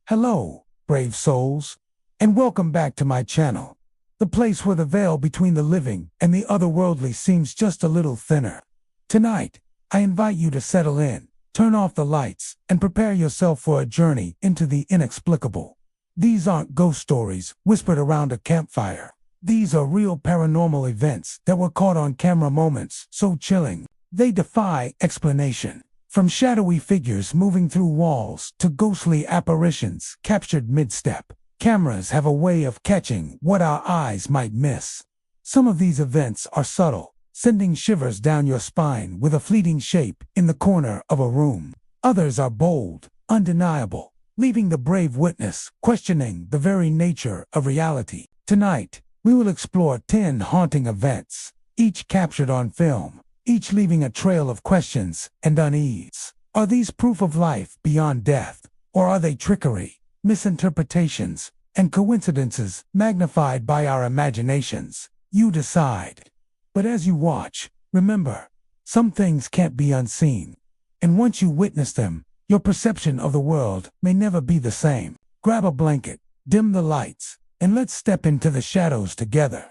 Hello, brave souls, and welcome back to my channel, the place where the veil between the living and the otherworldly seems just a little thinner. Tonight, I invite you to settle in, turn off the lights, and prepare yourself for a journey into the inexplicable. These aren't ghost stories whispered around a campfire. These are real paranormal events that were caught on camera, moments so chilling, they defy explanation. From shadowy figures moving through walls to ghostly apparitions captured mid-step, cameras have a way of catching what our eyes might miss. Some of these events are subtle, sending shivers down your spine with a fleeting shape in the corner of a room. Others are bold, undeniable, leaving the brave witness questioning the very nature of reality. Tonight, we will explore 10 haunting events, each captured on film, each leaving a trail of questions and unease. Are these proof of life beyond death, or are they trickery, misinterpretations, and coincidences magnified by our imaginations? You decide. But as you watch, remember, some things can't be unseen. And once you witness them, your perception of the world may never be the same. Grab a blanket, dim the lights, and let's step into the shadows together.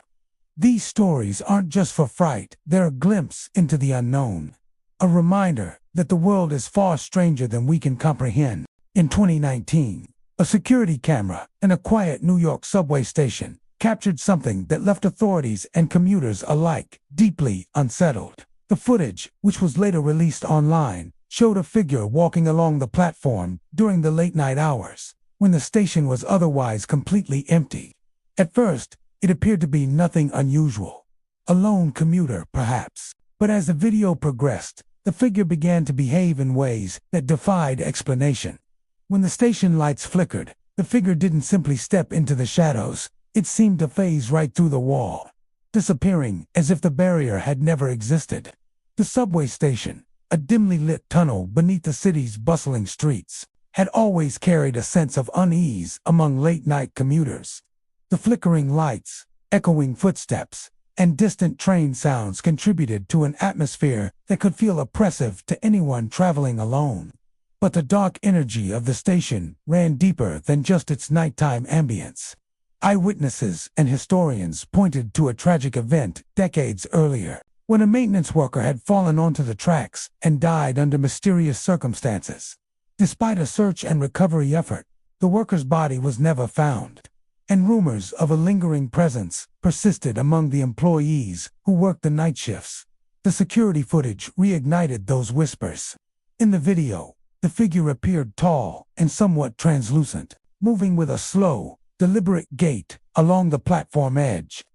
These stories aren't just for fright, they're a glimpse into the unknown. A reminder that the world is far stranger than we can comprehend. In 2019, a security camera in a quiet New York subway station captured something that left authorities and commuters alike deeply unsettled. The footage, which was later released online, showed a figure walking along the platform during the late-night hours, when the station was otherwise completely empty. At first, it appeared to be nothing unusual. A lone commuter, perhaps. But as the video progressed, the figure began to behave in ways that defied explanation. When the station lights flickered, the figure didn't simply step into the shadows, it seemed to phase right through the wall, disappearing as if the barrier had never existed. The subway station, a dimly lit tunnel beneath the city's bustling streets, had always carried a sense of unease among late-night commuters. The flickering lights, echoing footsteps, and distant train sounds contributed to an atmosphere that could feel oppressive to anyone traveling alone. But the dark energy of the station ran deeper than just its nighttime ambience. Eyewitnesses and historians pointed to a tragic event decades earlier, when a maintenance worker had fallen onto the tracks and died under mysterious circumstances. Despite a search and recovery effort, the worker's body was never found, and rumors of a lingering presence persisted among the employees who worked the night shifts. The security footage reignited those whispers. In the video, the figure appeared tall and somewhat translucent, moving with a slow, deliberate gait along the platform edge.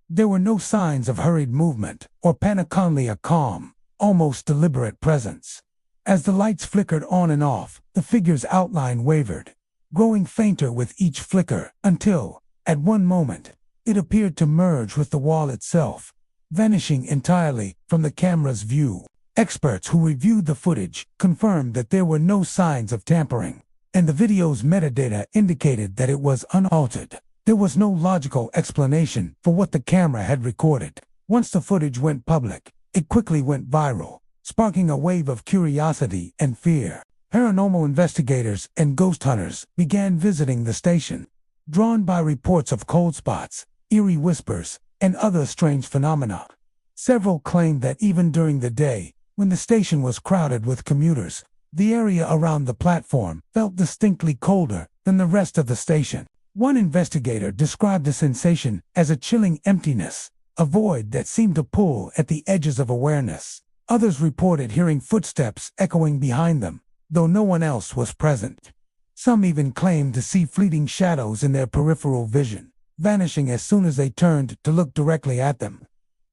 There were no signs of hurried movement or panic, only a calm, almost deliberate presence. As the lights flickered on and off, the figure's outline wavered, growing fainter with each flicker until, at one moment, it appeared to merge with the wall itself, vanishing entirely from the camera's view. Experts who reviewed the footage confirmed that there were no signs of tampering, and the video's metadata indicated that it was unaltered. There was no logical explanation for what the camera had recorded. Once the footage went public, it quickly went viral, sparking a wave of curiosity and fear. Paranormal investigators and ghost hunters began visiting the station, drawn by reports of cold spots, eerie whispers, and other strange phenomena. Several claimed that even during the day, when the station was crowded with commuters, the area around the platform felt distinctly colder than the rest of the station. One investigator described the sensation as a chilling emptiness, a void that seemed to pull at the edges of awareness. Others reported hearing footsteps echoing behind them, though no one else was present. Some even claimed to see fleeting shadows in their peripheral vision, vanishing as soon as they turned to look directly at them.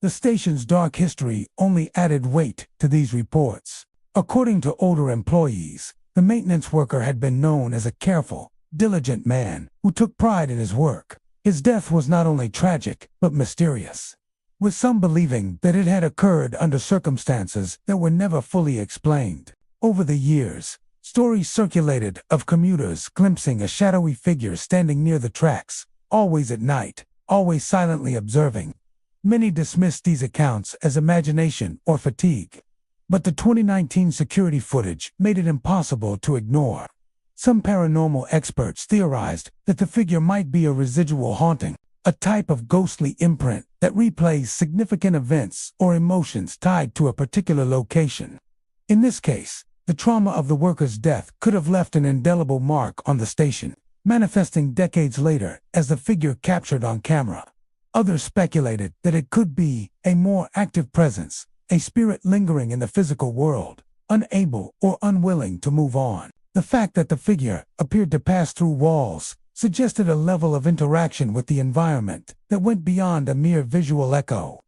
The station's dark history only added weight to these reports. According to older employees, the maintenance worker had been known as a careful, diligent man who took pride in his work. His death was not only tragic, but mysterious, with some believing that it had occurred under circumstances that were never fully explained. Over the years, stories circulated of commuters glimpsing a shadowy figure standing near the tracks, always at night, always silently observing. Many dismissed these accounts as imagination or fatigue, but the 2019 security footage made it impossible to ignore. Some paranormal experts theorized that the figure might be a residual haunting, a type of ghostly imprint that replays significant events or emotions tied to a particular location. In this case, the trauma of the worker's death could have left an indelible mark on the station, manifesting decades later as the figure captured on camera. Others speculated that it could be a more active presence, a spirit lingering in the physical world, unable or unwilling to move on. The fact that the figure appeared to pass through walls suggested a level of interaction with the environment that went beyond a mere visual echo.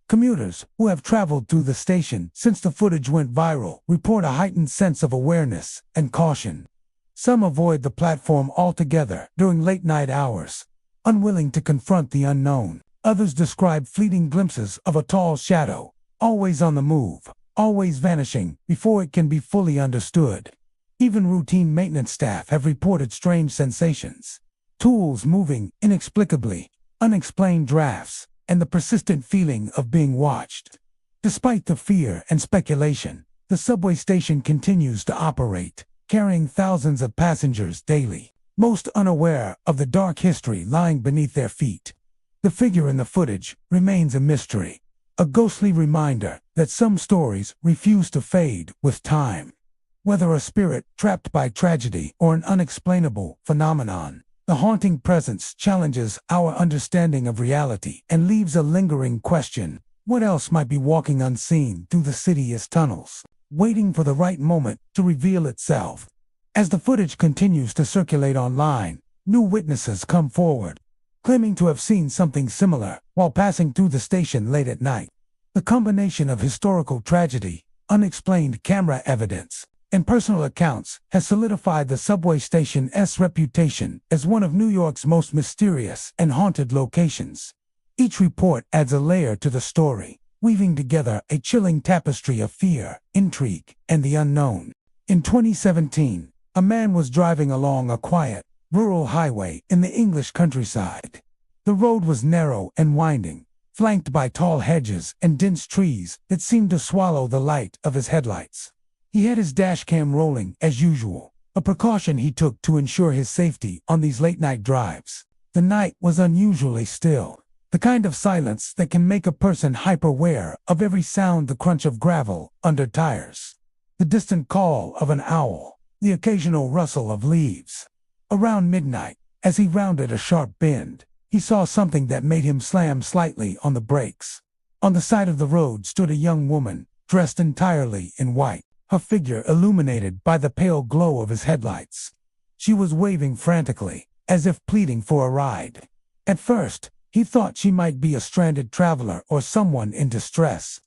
Commuters who have traveled through the station since the footage went viral report a heightened sense of awareness and caution. Some avoid the platform altogether during late-night hours, unwilling to confront the unknown. Others describe fleeting glimpses of a tall shadow, always on the move, always vanishing before it can be fully understood. Even routine maintenance staff have reported strange sensations. Tools moving inexplicably, unexplained drafts, and the persistent feeling of being watched. Despite the fear and speculation, the subway station continues to operate, carrying thousands of passengers daily, most unaware of the dark history lying beneath their feet. The figure in the footage remains a mystery, a ghostly reminder that some stories refuse to fade with time. Whether a spirit trapped by tragedy or an unexplainable phenomenon, the haunting presence challenges our understanding of reality and leaves a lingering question: what else might be walking unseen through the city's tunnels, waiting for the right moment to reveal itself? As the footage continues to circulate online, new witnesses come forward, claiming to have seen something similar while passing through the station late at night. The combination of historical tragedy, unexplained camera evidence, and personal accounts has solidified the subway station's reputation as one of New York's most mysterious and haunted locations. Each report adds a layer to the story, weaving together a chilling tapestry of fear, intrigue, and the unknown. In 2017, a man was driving along a quiet, rural highway in the English countryside. The road was narrow and winding, flanked by tall hedges and dense trees that seemed to swallow the light of his headlights. He had his dashcam rolling as usual, a precaution he took to ensure his safety on these late-night drives. The night was unusually still, the kind of silence that can make a person hyper-aware of every sound: the crunch of gravel under tires, the distant call of an owl, the occasional rustle of leaves. Around midnight, as he rounded a sharp bend, he saw something that made him slam slightly on the brakes. On the side of the road stood a young woman, dressed entirely in white, her figure illuminated by the pale glow of his headlights. She was waving frantically, as if pleading for a ride. At first, he thought she might be a stranded traveler or someone in distress.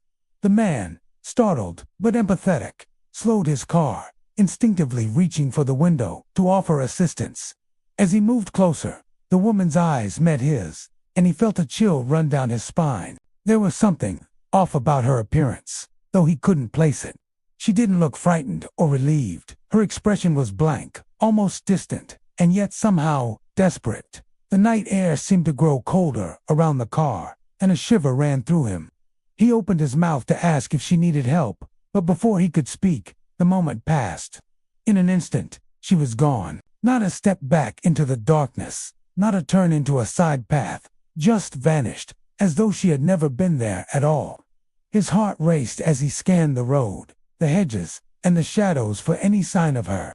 The man, startled but empathetic, slowed his car, instinctively reaching for the window to offer assistance. As he moved closer, the woman's eyes met his, and he felt a chill run down his spine. There was something off about her appearance, though he couldn't place it. She didn't look frightened or relieved. Her expression was blank, almost distant, and yet somehow desperate. The night air seemed to grow colder around the car, and a shiver ran through him. He opened his mouth to ask if she needed help, but before he could speak, the moment passed. In an instant, she was gone. Not a step back into the darkness, not a turn into a side path, just vanished, as though she had never been there at all. His heart raced as he scanned the road, the hedges, and the shadows for any sign of her.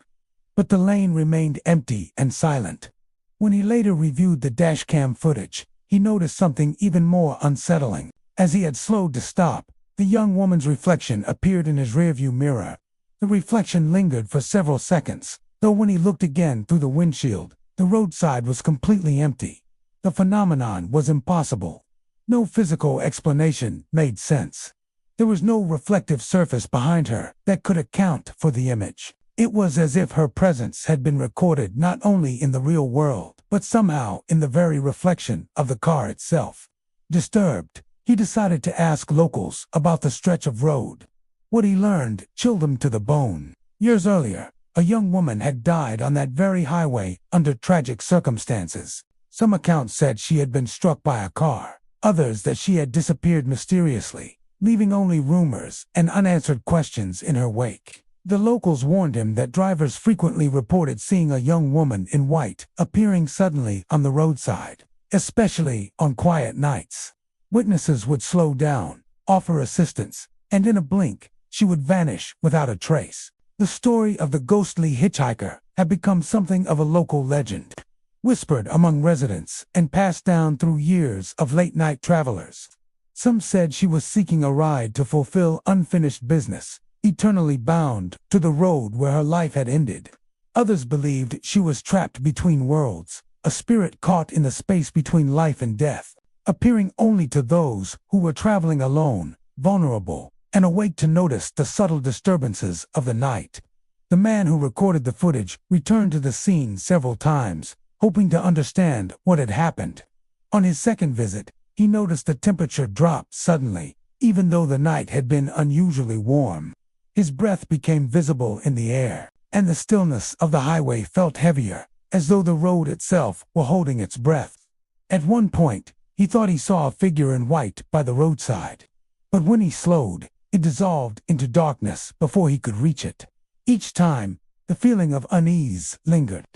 But the lane remained empty and silent. When he later reviewed the dashcam footage, he noticed something even more unsettling. As he had slowed to stop, the young woman's reflection appeared in his rearview mirror. The reflection lingered for several seconds, though when he looked again through the windshield, the roadside was completely empty. The phenomenon was impossible. No physical explanation made sense. There was no reflective surface behind her that could account for the image. It was as if her presence had been recorded not only in the real world, but somehow in the very reflection of the car itself. Disturbed, he decided to ask locals about the stretch of road. What he learned chilled him to the bone. Years earlier, a young woman had died on that very highway under tragic circumstances. Some accounts said she had been struck by a car, others that she had disappeared mysteriously, leaving only rumors and unanswered questions in her wake. The locals warned him that drivers frequently reported seeing a young woman in white appearing suddenly on the roadside, especially on quiet nights. Witnesses would slow down, offer assistance, and in a blink, she would vanish without a trace. The story of the ghostly hitchhiker had become something of a local legend, whispered among residents and passed down through years of late-night travelers. Some said she was seeking a ride to fulfill unfinished business, eternally bound to the road where her life had ended. Others believed she was trapped between worlds, a spirit caught in the space between life and death, appearing only to those who were traveling alone, vulnerable, and awake to notice the subtle disturbances of the night. The man who recorded the footage returned to the scene several times, hoping to understand what had happened. On his second visit, he noticed the temperature dropped suddenly, even though the night had been unusually warm. His breath became visible in the air, and the stillness of the highway felt heavier, as though the road itself were holding its breath. At one point, he thought he saw a figure in white by the roadside. But when he slowed, it dissolved into darkness before he could reach it. Each time, the feeling of unease lingered,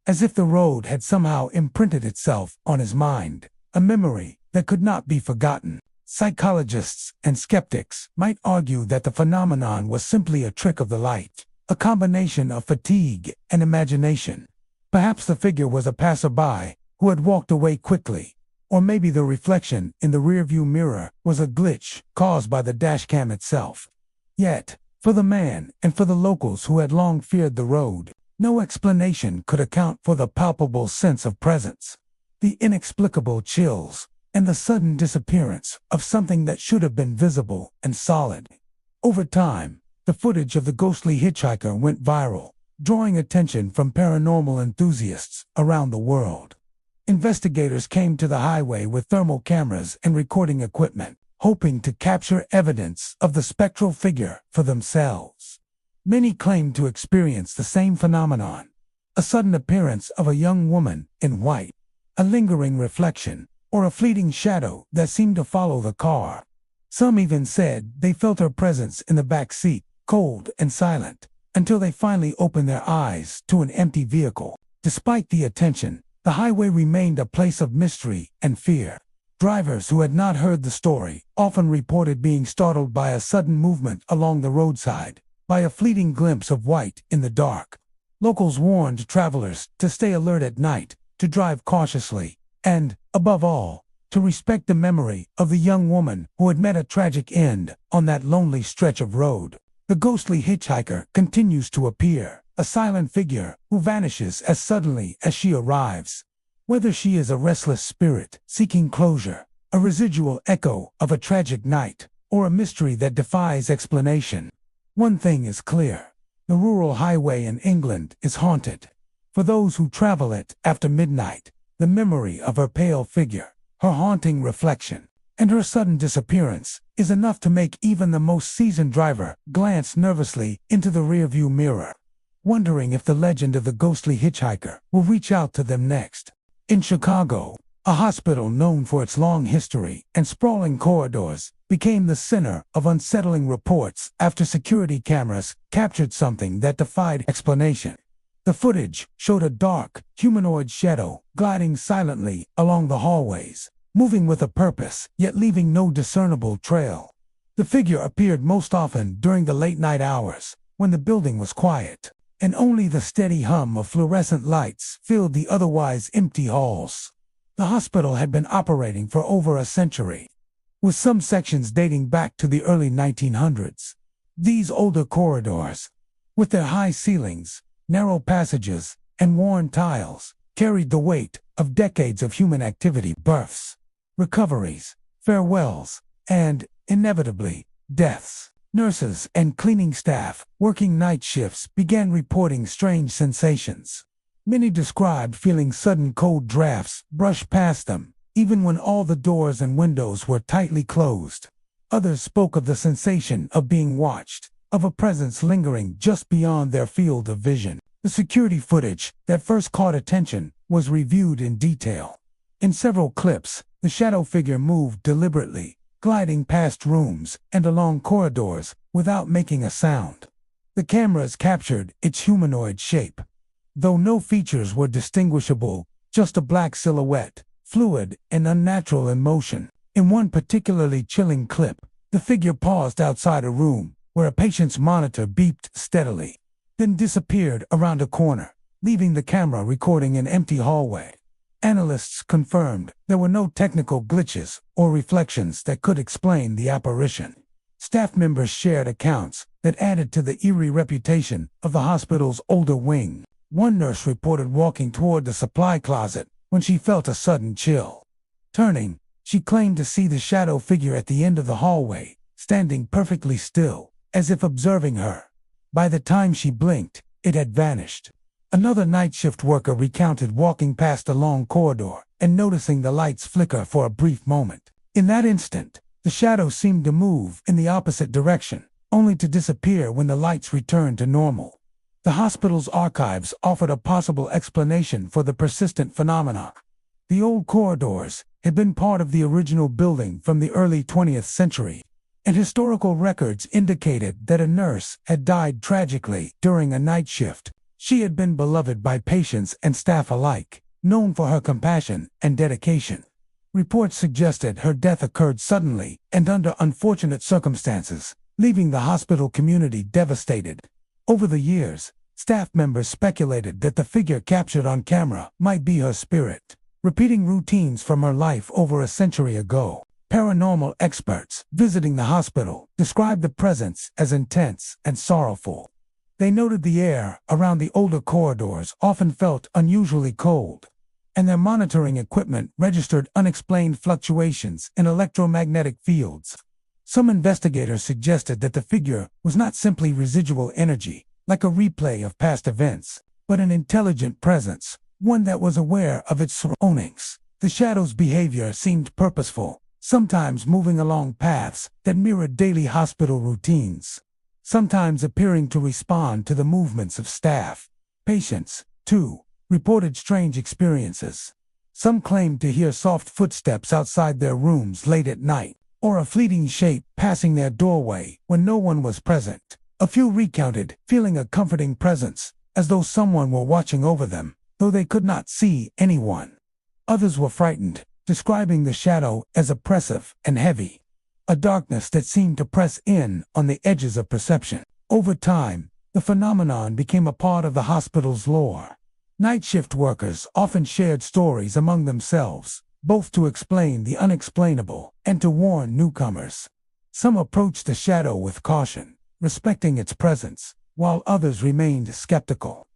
as if the road had somehow imprinted itself on his mind, a memory that could not be forgotten. Psychologists and skeptics might argue that the phenomenon was simply a trick of the light, a combination of fatigue and imagination. Perhaps the figure was a passerby who had walked away quickly, or maybe the reflection in the rearview mirror was a glitch caused by the dashcam itself. Yet, for the man and for the locals who had long feared the road, no explanation could account for the palpable sense of presence, the inexplicable chills, and the sudden disappearance of something that should have been visible and solid. Over time, the footage of the ghostly hitchhiker went viral, drawing attention from paranormal enthusiasts around the world. Investigators came to the highway with thermal cameras and recording equipment, hoping to capture evidence of the spectral figure for themselves. Many claimed to experience the same phenomenon, a sudden appearance of a young woman in white, a lingering reflection, or a fleeting shadow that seemed to follow the car. Some even said they felt her presence in the back seat, cold and silent, until they finally opened their eyes to an empty vehicle. Despite the attention, the highway remained a place of mystery and fear. Drivers who had not heard the story often reported being startled by a sudden movement along the roadside, by a fleeting glimpse of white in the dark. Locals warned travelers to stay alert at night, to drive cautiously, and, above all, to respect the memory of the young woman who had met a tragic end on that lonely stretch of road. The ghostly hitchhiker continues to appear, a silent figure who vanishes as suddenly as she arrives. Whether she is a restless spirit seeking closure, a residual echo of a tragic night, or a mystery that defies explanation, one thing is clear: the rural highway in England is haunted. For those who travel it after midnight, the memory of her pale figure, her haunting reflection, and her sudden disappearance is enough to make even the most seasoned driver glance nervously into the rearview mirror, wondering if the legend of the ghostly hitchhiker will reach out to them next. In Chicago, a hospital known for its long history and sprawling corridors became the center of unsettling reports after security cameras captured something that defied explanation. The footage showed a dark, humanoid shadow gliding silently along the hallways, moving with a purpose, yet leaving no discernible trail. The figure appeared most often during the late-night hours, when the building was quiet, and only the steady hum of fluorescent lights filled the otherwise empty halls. The hospital had been operating for over a century, with some sections dating back to the early 1900s. These older corridors, with their high ceilings, narrow passages, and worn tiles, carried the weight of decades of human activity, births, recoveries, farewells, and, inevitably, deaths. Nurses and cleaning staff working night shifts began reporting strange sensations. Many described feeling sudden cold drafts brush past them, even when all the doors and windows were tightly closed. Others spoke of the sensation of being watched, of a presence lingering just beyond their field of vision. The security footage that first caught attention was reviewed in detail. In several clips, the shadow figure moved deliberately, gliding past rooms and along corridors without making a sound. The cameras captured its humanoid shape. Though no features were distinguishable, just a black silhouette, fluid and unnatural in motion. In one particularly chilling clip, the figure paused outside a room where a patient's monitor beeped steadily, then disappeared around a corner, leaving the camera recording an empty hallway. Analysts confirmed there were no technical glitches or reflections that could explain the apparition. Staff members shared accounts that added to the eerie reputation of the hospital's older wing. One nurse reported walking toward the supply closet when she felt a sudden chill. Turning, she claimed to see the shadow figure at the end of the hallway, standing perfectly still, as if observing her. By the time she blinked, it had vanished. Another night shift worker recounted walking past a long corridor and noticing the lights flicker for a brief moment. In that instant, the shadow seemed to move in the opposite direction, only to disappear when the lights returned to normal. The hospital's archives offered a possible explanation for the persistent phenomena. The old corridors had been part of the original building from the early 20th century, and historical records indicated that a nurse had died tragically during a night shift. She had been beloved by patients and staff alike, known for her compassion and dedication. Reports suggested her death occurred suddenly and under unfortunate circumstances, leaving the hospital community devastated. Over the years, staff members speculated that the figure captured on camera might be her spirit, repeating routines from her life over a century ago. Paranormal experts visiting the hospital described the presence as intense and sorrowful. They noted the air around the older corridors often felt unusually cold, and their monitoring equipment registered unexplained fluctuations in electromagnetic fields. Some investigators suggested that the figure was not simply residual energy, like a replay of past events, but an intelligent presence, one that was aware of its surroundings. The shadow's behavior seemed purposeful, sometimes moving along paths that mirrored daily hospital routines, sometimes appearing to respond to the movements of staff. Patients, too, reported strange experiences. Some claimed to hear soft footsteps outside their rooms late at night, or a fleeting shape passing their doorway when no one was present. A few recounted feeling a comforting presence, as though someone were watching over them, though they could not see anyone. Others were frightened, describing the shadow as oppressive and heavy, a darkness that seemed to press in on the edges of perception. Over time, the phenomenon became a part of the hospital's lore. Night shift workers often shared stories among themselves, both to explain the unexplainable and to warn newcomers. Some approached the shadow with caution, respecting its presence, while others remained skeptical,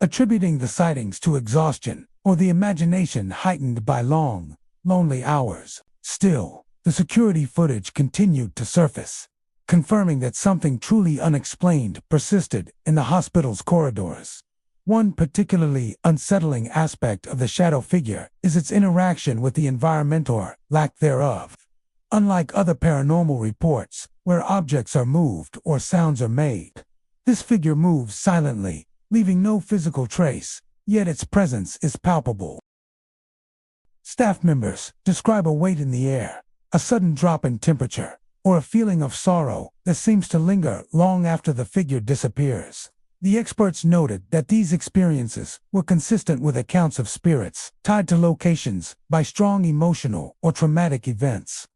attributing the sightings to exhaustion or the imagination heightened by long, lonely hours. Still, the security footage continued to surface, confirming that something truly unexplained persisted in the hospital's corridors. One particularly unsettling aspect of the shadow figure is its interaction with the environment or lack thereof. Unlike other paranormal reports, where objects are moved or sounds are made, this figure moves silently, leaving no physical trace, yet its presence is palpable. Staff members describe a weight in the air, a sudden drop in temperature, or a feeling of sorrow that seems to linger long after the figure disappears. The experts noted that these experiences were consistent with accounts of spirits tied to locations by strong emotional or traumatic events.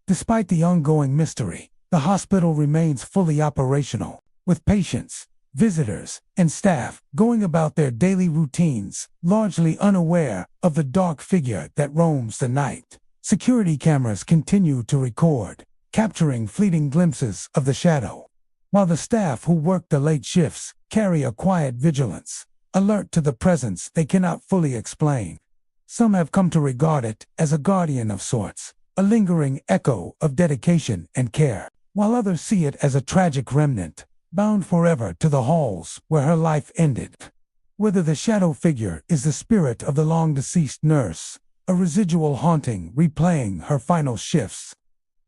Despite the ongoing mystery, the hospital remains fully operational, with patients, visitors, and staff going about their daily routines, largely unaware of the dark figure that roams the night. Security cameras continue to record, capturing fleeting glimpses of the shadow, while the staff who work the late shifts carry a quiet vigilance, alert to the presence they cannot fully explain. Some have come to regard it as a guardian of sorts, a lingering echo of dedication and care, while others see it as a tragic remnant, bound forever to the halls where her life ended. Whether the shadow figure is the spirit of the long-deceased nurse, a residual haunting replaying her final shifts,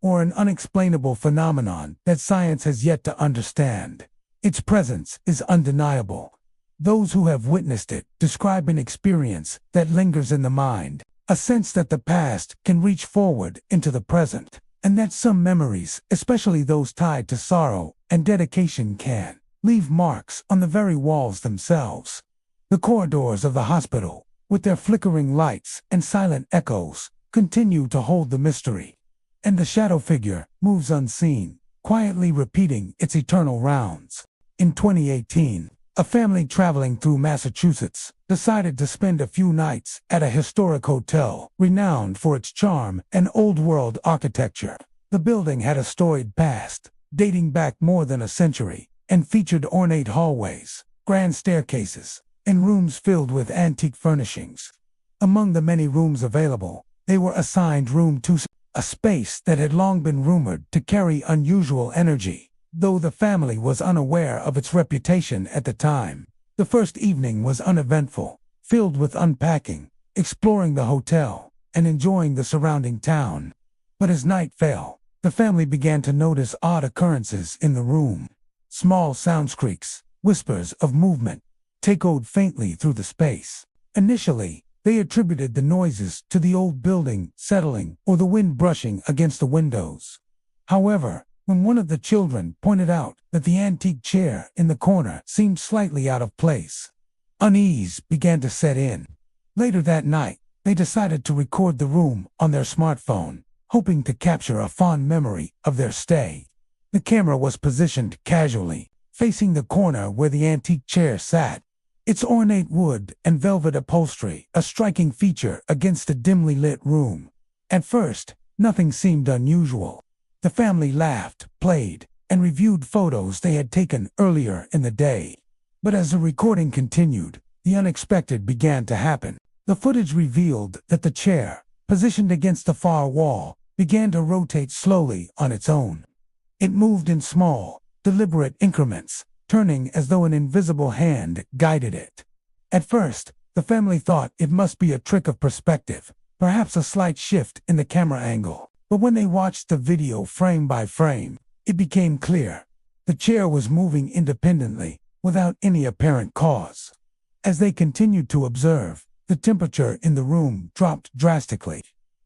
or an unexplainable phenomenon that science has yet to understand, its presence is undeniable. Those who have witnessed it describe an experience that lingers in the mind, a sense that the past can reach forward into the present, and that some memories, especially those tied to sorrow and dedication, can. leave marks on the very walls themselves. The corridors of the hospital, with their flickering lights and silent echoes, continue to hold the mystery. And the shadow figure moves unseen, quietly repeating its eternal rounds. In 2018, a family traveling through Massachusetts decided to spend a few nights at a historic hotel renowned for its charm and old-world architecture. The building had a storied past, dating back more than a century, and featured ornate hallways, grand staircases, and rooms filled with antique furnishings. Among the many rooms available, they were assigned Room 2, a space that had long been rumored to carry unusual energy, though the family was unaware of its reputation at the time. The first evening was uneventful, filled with unpacking, exploring the hotel, and enjoying the surrounding town. But as night fell, the family began to notice odd occurrences in the room. Small soundsqueaks, whispers of movement, echoed faintly through the space. Initially, they attributed the noises to the old building settling or the wind brushing against the windows. However, when one of the children pointed out that the antique chair in the corner seemed slightly out of place, unease began to set in. Later that night, they decided to record the room on their smartphone, hoping to capture a fond memory of their stay. The camera was positioned casually, facing the corner where the antique chair sat, its ornate wood and velvet upholstery a striking feature against the dimly lit room. At first, nothing seemed unusual. The family laughed, played, and reviewed photos they had taken earlier in the day. But as the recording continued, the unexpected began to happen. The footage revealed that the chair, positioned against the far wall, began to rotate slowly on its own. It moved in small, deliberate increments, turning as though an invisible hand guided it. At first, the family thought it must be a trick of perspective, perhaps a slight shift in the camera angle. But when they watched the video frame by frame, it became clear. The chair was moving independently, without any apparent cause. As they continued to observe, the temperature in the room dropped drastically.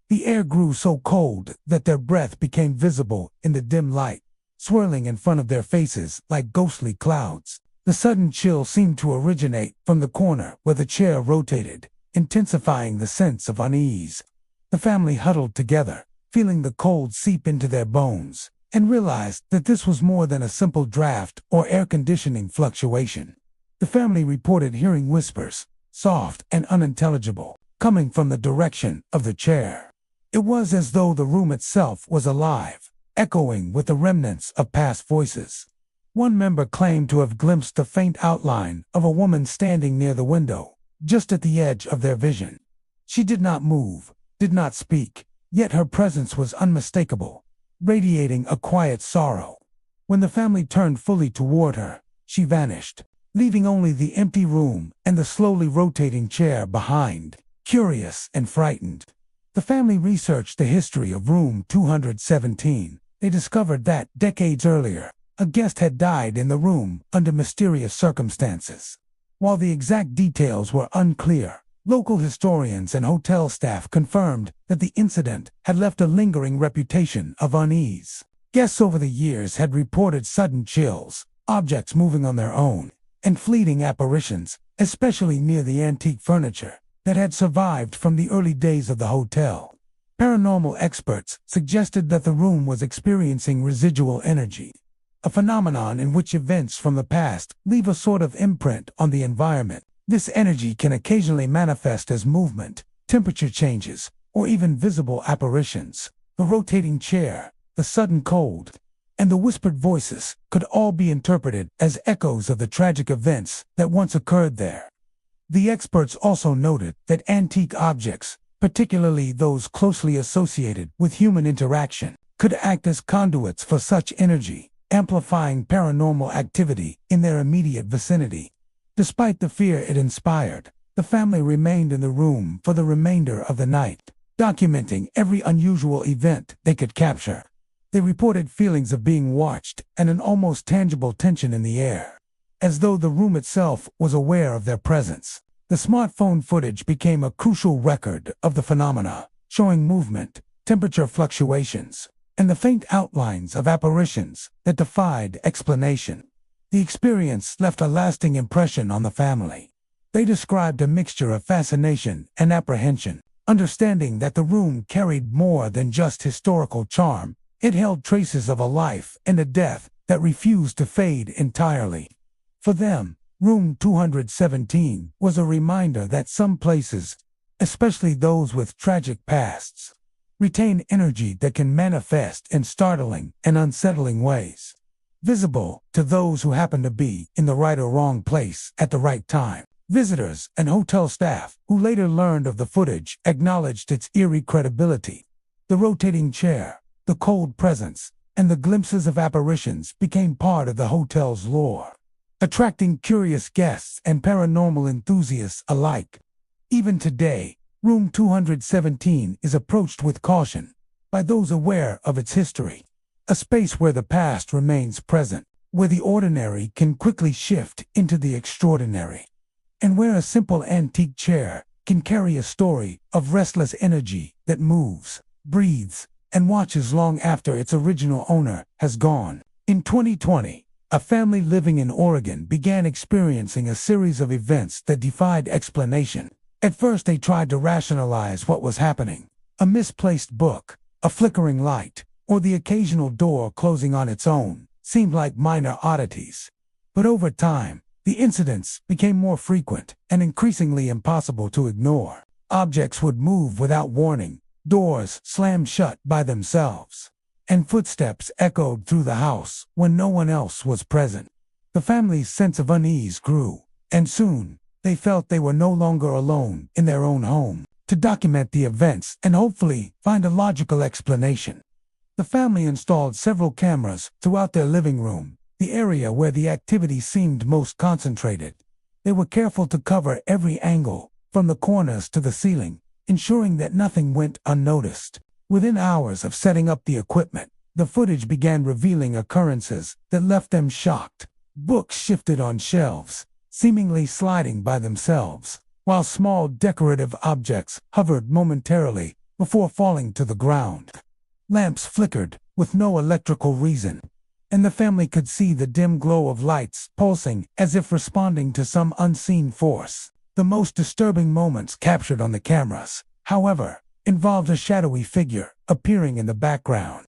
The air grew so cold that their breath became visible in the dim light, swirling in front of their faces like ghostly clouds. The sudden chill seemed to originate from the corner where the chair rotated, intensifying the sense of unease. The family huddled together, feeling the cold seep into their bones, and realized that this was more than a simple draft or air conditioning fluctuation. The family reported hearing whispers, soft and unintelligible, coming from the direction of the chair. It was as though the room itself was alive, echoing with the remnants of past voices. One member claimed to have glimpsed the faint outline of a woman standing near the window, just at the edge of their vision. She did not move, did not speak, yet her presence was unmistakable, radiating a quiet sorrow. When the family turned fully toward her, she vanished, leaving only the empty room and the slowly rotating chair behind. Curious and frightened, the family researched the history of room 217. They discovered that, decades earlier, a guest had died in the room under mysterious circumstances. While the exact details were unclear, local historians and hotel staff confirmed that the incident had left a lingering reputation of unease. Guests over the years had reported sudden chills, objects moving on their own, and fleeting apparitions, especially near the antique furniture that had survived from the early days of the hotel. Paranormal experts suggested that the room was experiencing residual energy, a phenomenon in which events from the past leave a sort of imprint on the environment. This energy can occasionally manifest as movement, temperature changes, or even visible apparitions. The rotating chair, the sudden cold, and the whispered voices could all be interpreted as echoes of the tragic events that once occurred there. The experts also noted that antique objects, particularly those closely associated with human interaction, could act as conduits for such energy, amplifying paranormal activity in their immediate vicinity. Despite the fear it inspired, the family remained in the room for the remainder of the night, documenting every unusual event they could capture. They reported feelings of being watched and an almost tangible tension in the air, as though the room itself was aware of their presence. The smartphone footage became a crucial record of the phenomena, showing movement, temperature fluctuations, and the faint outlines of apparitions that defied explanation. The experience left a lasting impression on the family. They described a mixture of fascination and apprehension, understanding that the room carried more than just historical charm. It held traces of a life and a death that refused to fade entirely. For them, Room 217 was a reminder that some places, especially those with tragic pasts, retain energy that can manifest in startling and unsettling ways, visible to those who happen to be in the right or wrong place at the right time. Visitors and hotel staff, who later learned of the footage, acknowledged its eerie credibility. The rotating chair, the cold presence, and the glimpses of apparitions became part of the hotel's lore, attracting curious guests and paranormal enthusiasts alike. Even today, Room 217 is approached with caution by those aware of its history, a space where the past remains present, where the ordinary can quickly shift into the extraordinary, and where a simple antique chair can carry a story of restless energy that moves, breathes, and watches long after its original owner has gone. In 2020, a family living in Oregon began experiencing a series of events that defied explanation. At first they tried to rationalize what was happening: a misplaced book, a flickering light, or the occasional door closing on its own seemed like minor oddities. But over time, the incidents became more frequent and increasingly impossible to ignore. Objects would move without warning, doors slammed shut by themselves, and footsteps echoed through the house when no one else was present. The family's sense of unease grew, and soon they felt they were no longer alone in their own home. To document the events and hopefully find a logical explanation, the family installed several cameras throughout their living room, the area where the activity seemed most concentrated. They were careful to cover every angle, from the corners to the ceiling, ensuring that nothing went unnoticed. Within hours of setting up the equipment, the footage began revealing occurrences that left them shocked. Books shifted on shelves, seemingly sliding by themselves, while small decorative objects hovered momentarily before falling to the ground. Lamps flickered with no electrical reason, and the family could see the dim glow of lights pulsing as if responding to some unseen force. The most disturbing moments captured on the cameras, however, involved a shadowy figure appearing in the background.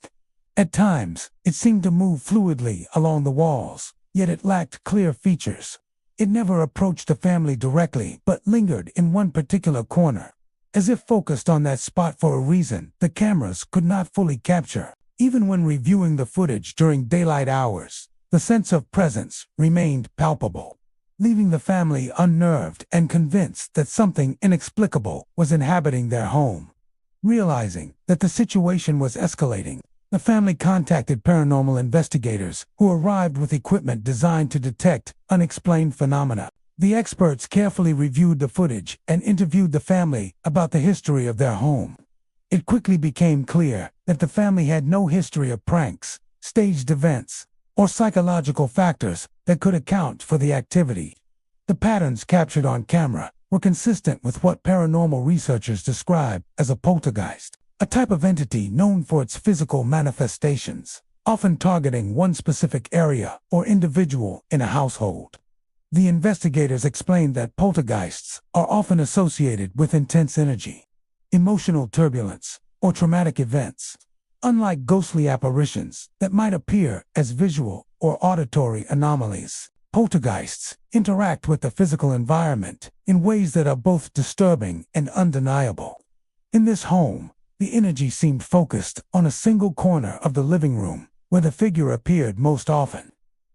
At times, it seemed to move fluidly along the walls, yet it lacked clear features. It never approached the family directly, but lingered in one particular corner, as if focused on that spot for a reason the cameras could not fully capture. Even when reviewing the footage during daylight hours, the sense of presence remained palpable, leaving the family unnerved and convinced that something inexplicable was inhabiting their home. Realizing that the situation was escalating, the family contacted paranormal investigators, who arrived with equipment designed to detect unexplained phenomena. The experts carefully reviewed the footage and interviewed the family about the history of their home. It quickly became clear that the family had no history of pranks, staged events, or psychological factors that could account for the activity. The patterns captured on camera were consistent with what paranormal researchers describe as a poltergeist, a type of entity known for its physical manifestations, often targeting one specific area or individual in a household. The investigators explained that poltergeists are often associated with intense energy, emotional turbulence, or traumatic events. Unlike ghostly apparitions that might appear as visual or auditory anomalies, poltergeists interact with the physical environment in ways that are both disturbing and undeniable. In this home, the energy seemed focused on a single corner of the living room, where the figure appeared most often.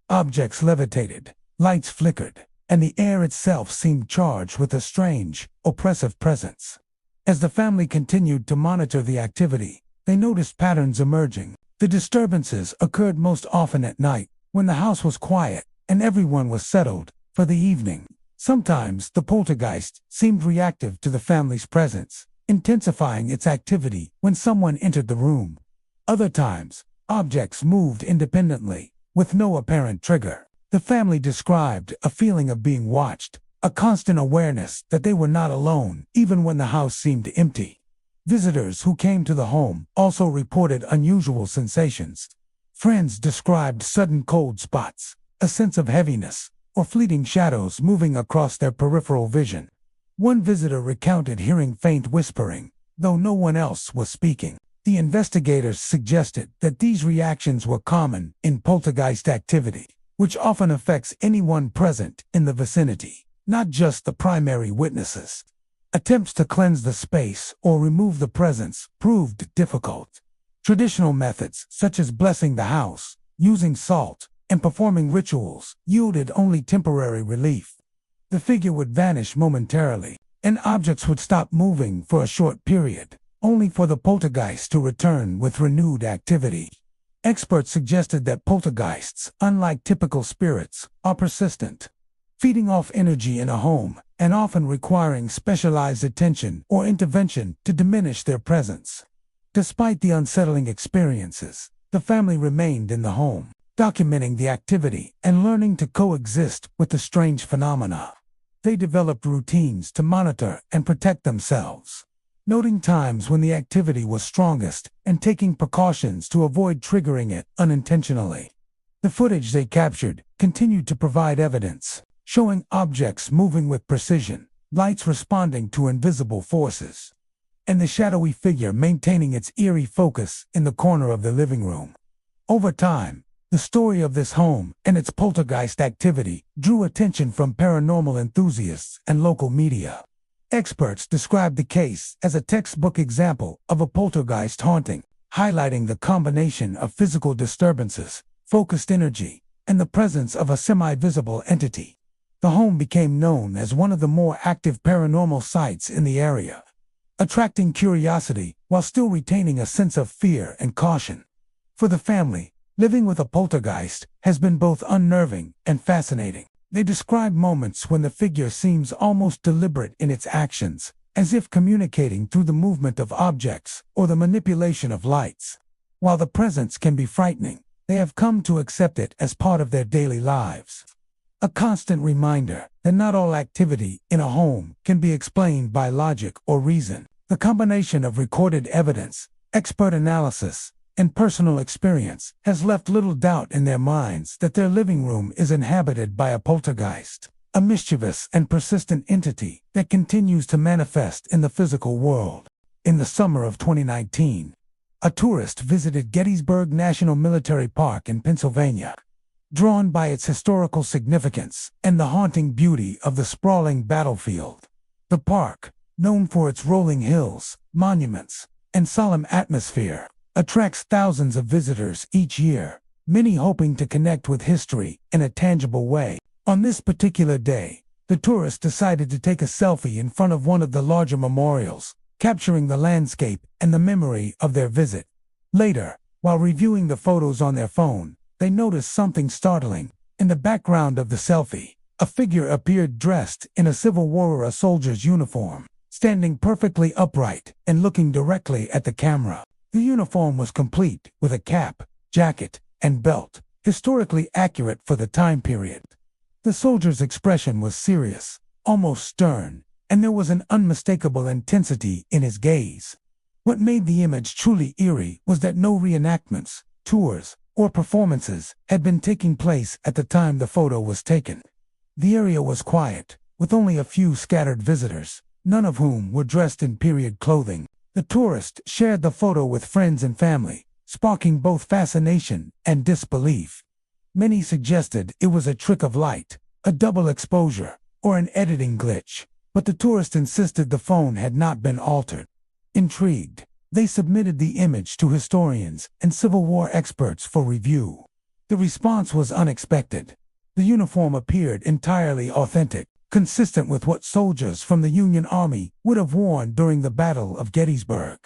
Objects levitated, lights flickered, and the air itself seemed charged with a strange, oppressive presence. As the family continued to monitor the activity, they noticed patterns emerging. The disturbances occurred most often at night, when the house was quiet and everyone was settled for the evening. Sometimes the poltergeist seemed reactive to the family's presence, intensifying its activity when someone entered the room. Other times, objects moved independently, with no apparent trigger. The family described a feeling of being watched, a constant awareness that they were not alone, even when the house seemed empty. Visitors who came to the home also reported unusual sensations. Friends described sudden cold spots, a sense of heaviness, or fleeting shadows moving across their peripheral vision. One visitor recounted hearing faint whispering, though no one else was speaking. The investigators suggested that these reactions were common in poltergeist activity, which often affects anyone present in the vicinity, not just the primary witnesses. Attempts to cleanse the space or remove the presence proved difficult. Traditional methods, such as blessing the house, using salt, and performing rituals, yielded only temporary relief. The figure would vanish momentarily, and objects would stop moving for a short period, only for the poltergeist to return with renewed activity. Experts suggested that poltergeists, unlike typical spirits, are persistent, feeding off energy in a home and often requiring specialized attention or intervention to diminish their presence. Despite the unsettling experiences, the family remained in the home, documenting the activity and learning to coexist with the strange phenomena. They developed routines to monitor and protect themselves, noting times when the activity was strongest and taking precautions to avoid triggering it unintentionally. The footage they captured continued to provide evidence, showing objects moving with precision, lights responding to invisible forces, and the shadowy figure maintaining its eerie focus in the corner of the living room. Over time, the story of this home and its poltergeist activity drew attention from paranormal enthusiasts and local media. Experts described the case as a textbook example of a poltergeist haunting, highlighting the combination of physical disturbances, focused energy, and the presence of a semi-visible entity. The home became known as one of the more active paranormal sites in the area, attracting curiosity while still retaining a sense of fear and caution. For the family, living with a poltergeist has been both unnerving and fascinating. They describe moments when the figure seems almost deliberate in its actions, as if communicating through the movement of objects or the manipulation of lights. While the presence can be frightening, they have come to accept it as part of their daily lives. A constant reminder that not all activity in a home can be explained by logic or reason. The combination of recorded evidence, expert analysis, and personal experience has left little doubt in their minds that their living room is inhabited by a poltergeist, a mischievous and persistent entity that continues to manifest in the physical world. In the summer of 2019, a tourist visited Gettysburg National Military Park in Pennsylvania. Drawn by its historical significance and the haunting beauty of the sprawling battlefield, the park, known for its rolling hills, monuments, and solemn atmosphere, attracts thousands of visitors each year, many hoping to connect with history in a tangible way. On this particular day, the tourist decided to take a selfie in front of one of the larger memorials, capturing the landscape and the memory of their visit. Later, while reviewing the photos on their phone, they noticed something startling. In the background of the selfie, a figure appeared dressed in a Civil War or a soldier's uniform, standing perfectly upright and looking directly at the camera. The uniform was complete with a cap, jacket, and belt, historically accurate for the time period. The soldier's expression was serious, almost stern, and there was an unmistakable intensity in his gaze. What made the image truly eerie was that no reenactments, tours, or performances had been taking place at the time the photo was taken. The area was quiet, with only a few scattered visitors, none of whom were dressed in period clothing. The tourist shared the photo with friends and family, sparking both fascination and disbelief. Many suggested it was a trick of light, a double exposure, or an editing glitch, but the tourist insisted the phone had not been altered. Intrigued, they submitted the image to historians and Civil War experts for review. The response was unexpected. The uniform appeared entirely authentic, consistent with what soldiers from the Union Army would have worn during the Battle of Gettysburg.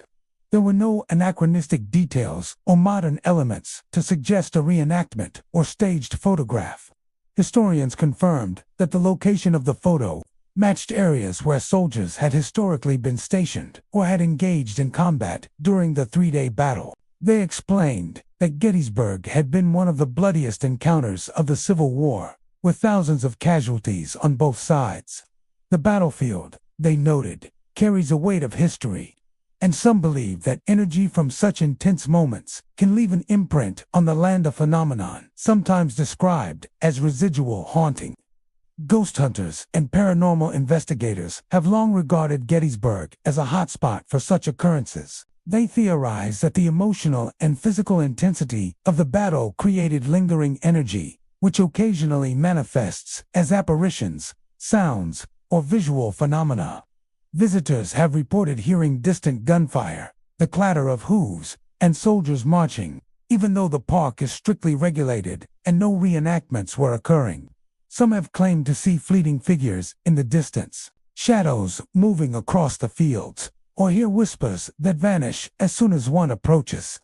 There were no anachronistic details or modern elements to suggest a reenactment or staged photograph. Historians confirmed that the location of the photo matched areas where soldiers had historically been stationed or had engaged in combat during the three-day battle. They explained that Gettysburg had been one of the bloodiest encounters of the Civil War, with thousands of casualties on both sides. The battlefield, they noted, carries a weight of history. and some believe that energy from such intense moments can leave an imprint on the land, a phenomenon sometimes described as residual haunting. Ghost hunters and paranormal investigators have long regarded Gettysburg as a hotspot for such occurrences. They theorize that the emotional and physical intensity of the battle created lingering energy, which occasionally manifests as apparitions, sounds, or visual phenomena. Visitors have reported hearing distant gunfire, the clatter of hooves, and soldiers marching, even though the park is strictly regulated and no reenactments were occurring. Some have claimed to see fleeting figures in the distance, shadows moving across the fields, or hear whispers that vanish as soon as one approaches.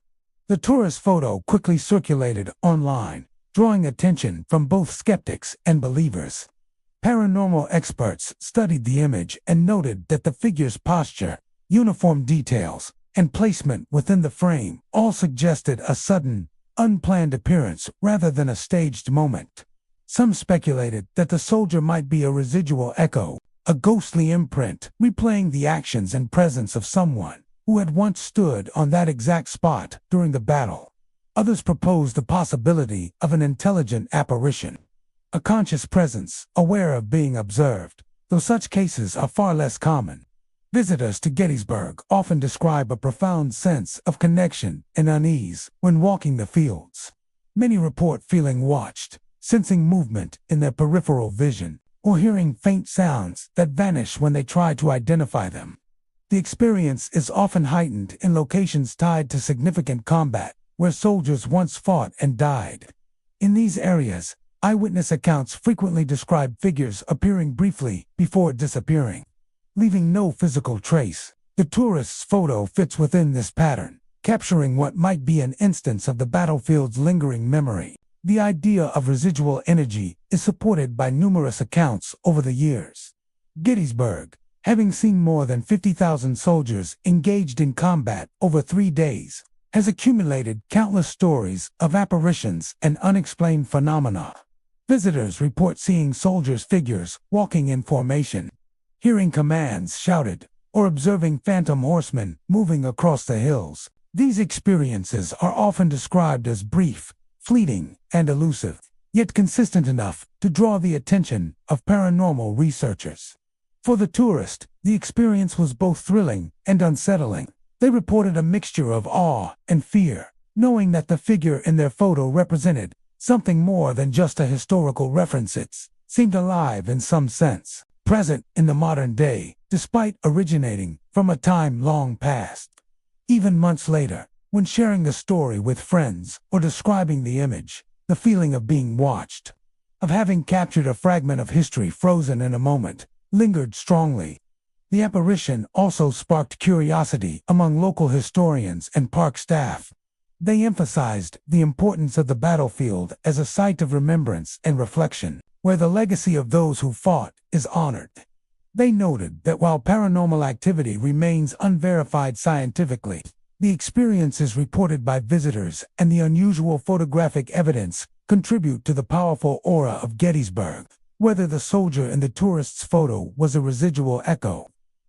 The tourist photo quickly circulated online, drawing attention from both skeptics and believers. Paranormal experts studied the image and noted that the figure's posture, uniform details, and placement within the frame all suggested a sudden, unplanned appearance rather than a staged moment. Some speculated that the soldier might be a residual echo, a ghostly imprint replaying the actions and presence of someone who had once stood on that exact spot during the battle. Others proposed the possibility of an intelligent apparition, a conscious presence aware of being observed, though such cases are far less common. Visitors to Gettysburg often describe a profound sense of connection and unease when walking the fields. Many report feeling watched, sensing movement in their peripheral vision, or hearing faint sounds that vanish when they try to identify them. The experience is often heightened in locations tied to significant combat, where soldiers once fought and died. In these areas, eyewitness accounts frequently describe figures appearing briefly before disappearing, leaving no physical trace. The tourist's photo fits within this pattern, capturing what might be an instance of the battlefield's lingering memory. The idea of residual energy is supported by numerous accounts over the years. Gettysburg, having seen more than 50,000 soldiers engaged in combat over 3 days, has accumulated countless stories of apparitions and unexplained phenomena. Visitors report seeing soldiers' figures walking in formation, hearing commands shouted, or observing phantom horsemen moving across the hills. These experiences are often described as brief, fleeting, and elusive, yet consistent enough to draw the attention of paranormal researchers. For the tourist, the experience was both thrilling and unsettling. They reported a mixture of awe and fear, knowing that the figure in their photo represented something more than just a historical reference. It seemed alive in some sense, present in the modern day, despite originating from a time long past. Even months later, when sharing the story with friends or describing the image, the feeling of being watched, of having captured a fragment of history frozen in a moment, lingered strongly. The apparition also sparked curiosity among local historians and park staff. They emphasized the importance of the battlefield as a site of remembrance and reflection, where the legacy of those who fought is honored. They noted that while paranormal activity remains unverified scientifically, the experiences reported by visitors and the unusual photographic evidence contribute to the powerful aura of Gettysburg. Whether the soldier in the tourist's photo was a residual echo,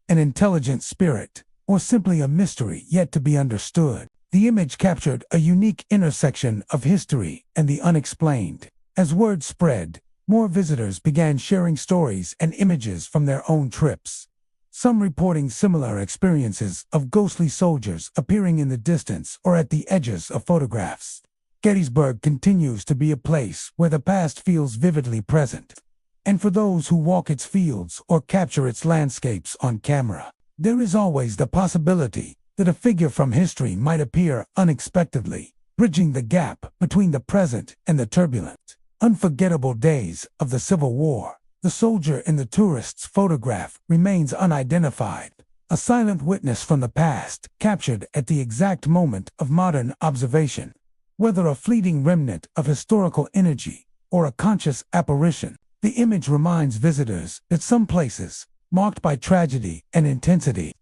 an intelligent spirit, or simply a mystery yet to be understood, the image captured a unique intersection of history and the unexplained. As word spread, more visitors began sharing stories and images from their own trips, some reporting similar experiences of ghostly soldiers appearing in the distance or at the edges of photographs. Gettysburg continues to be a place where the past feels vividly present. And for those who walk its fields or capture its landscapes on camera, there is always the possibility that a figure from history might appear unexpectedly, bridging the gap between the present and the turbulent, unforgettable days of the Civil War. The soldier in the tourist's photograph remains unidentified, a silent witness from the past, captured at the exact moment of modern observation. Whether a fleeting remnant of historical energy or a conscious apparition, the image reminds visitors that some places, marked by tragedy and intensity,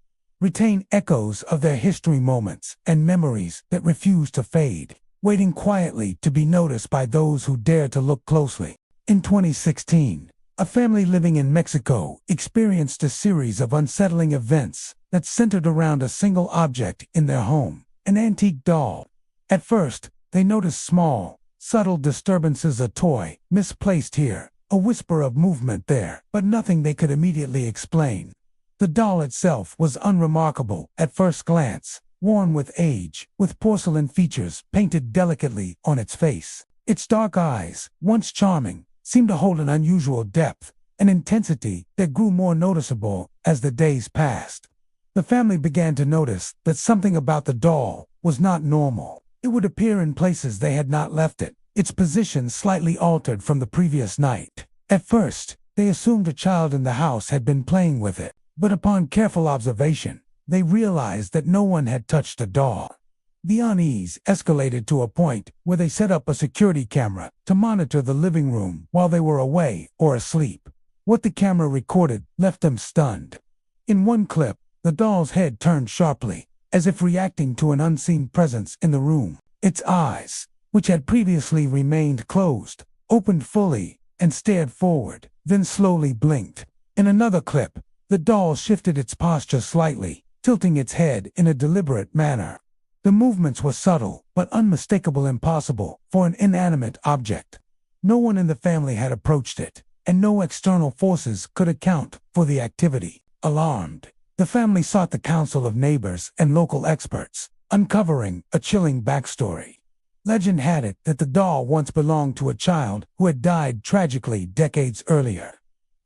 retain echoes of their history moments and memories that refuse to fade, waiting quietly to be noticed by those who dare to look closely. In 2016, a family living in Mexico experienced a series of unsettling events that centered around a single object in their home, an antique doll. At first, they noticed small, subtle disturbances, a toy misplaced here, a whisper of movement there, but nothing they could immediately explain. The doll itself was unremarkable at first glance, worn with age, with porcelain features painted delicately on its face. Its dark eyes, once charming, seemed to hold an unusual depth, an intensity that grew more noticeable as the days passed. The family began to notice that something about the doll was not normal. It would appear in places they had not left it, its position slightly altered from the previous night. At first, they assumed a child in the house had been playing with it, but upon careful observation, they realized that no one had touched the doll. The unease escalated to a point where they set up a security camera to monitor the living room while they were away or asleep. What the camera recorded left them stunned. In one clip, the doll's head turned sharply, as if reacting to an unseen presence in the room. Its eyes, which had previously remained closed, opened fully and stared forward, then slowly blinked. In another clip, the doll shifted its posture slightly, tilting its head in a deliberate manner. The movements were subtle, but unmistakable, impossible for an inanimate object. No one in the family had approached it, and no external forces could account for the activity. Alarmed, the family sought the counsel of neighbors and local experts, uncovering a chilling backstory. Legend had it that the doll once belonged to a child who had died tragically decades earlier.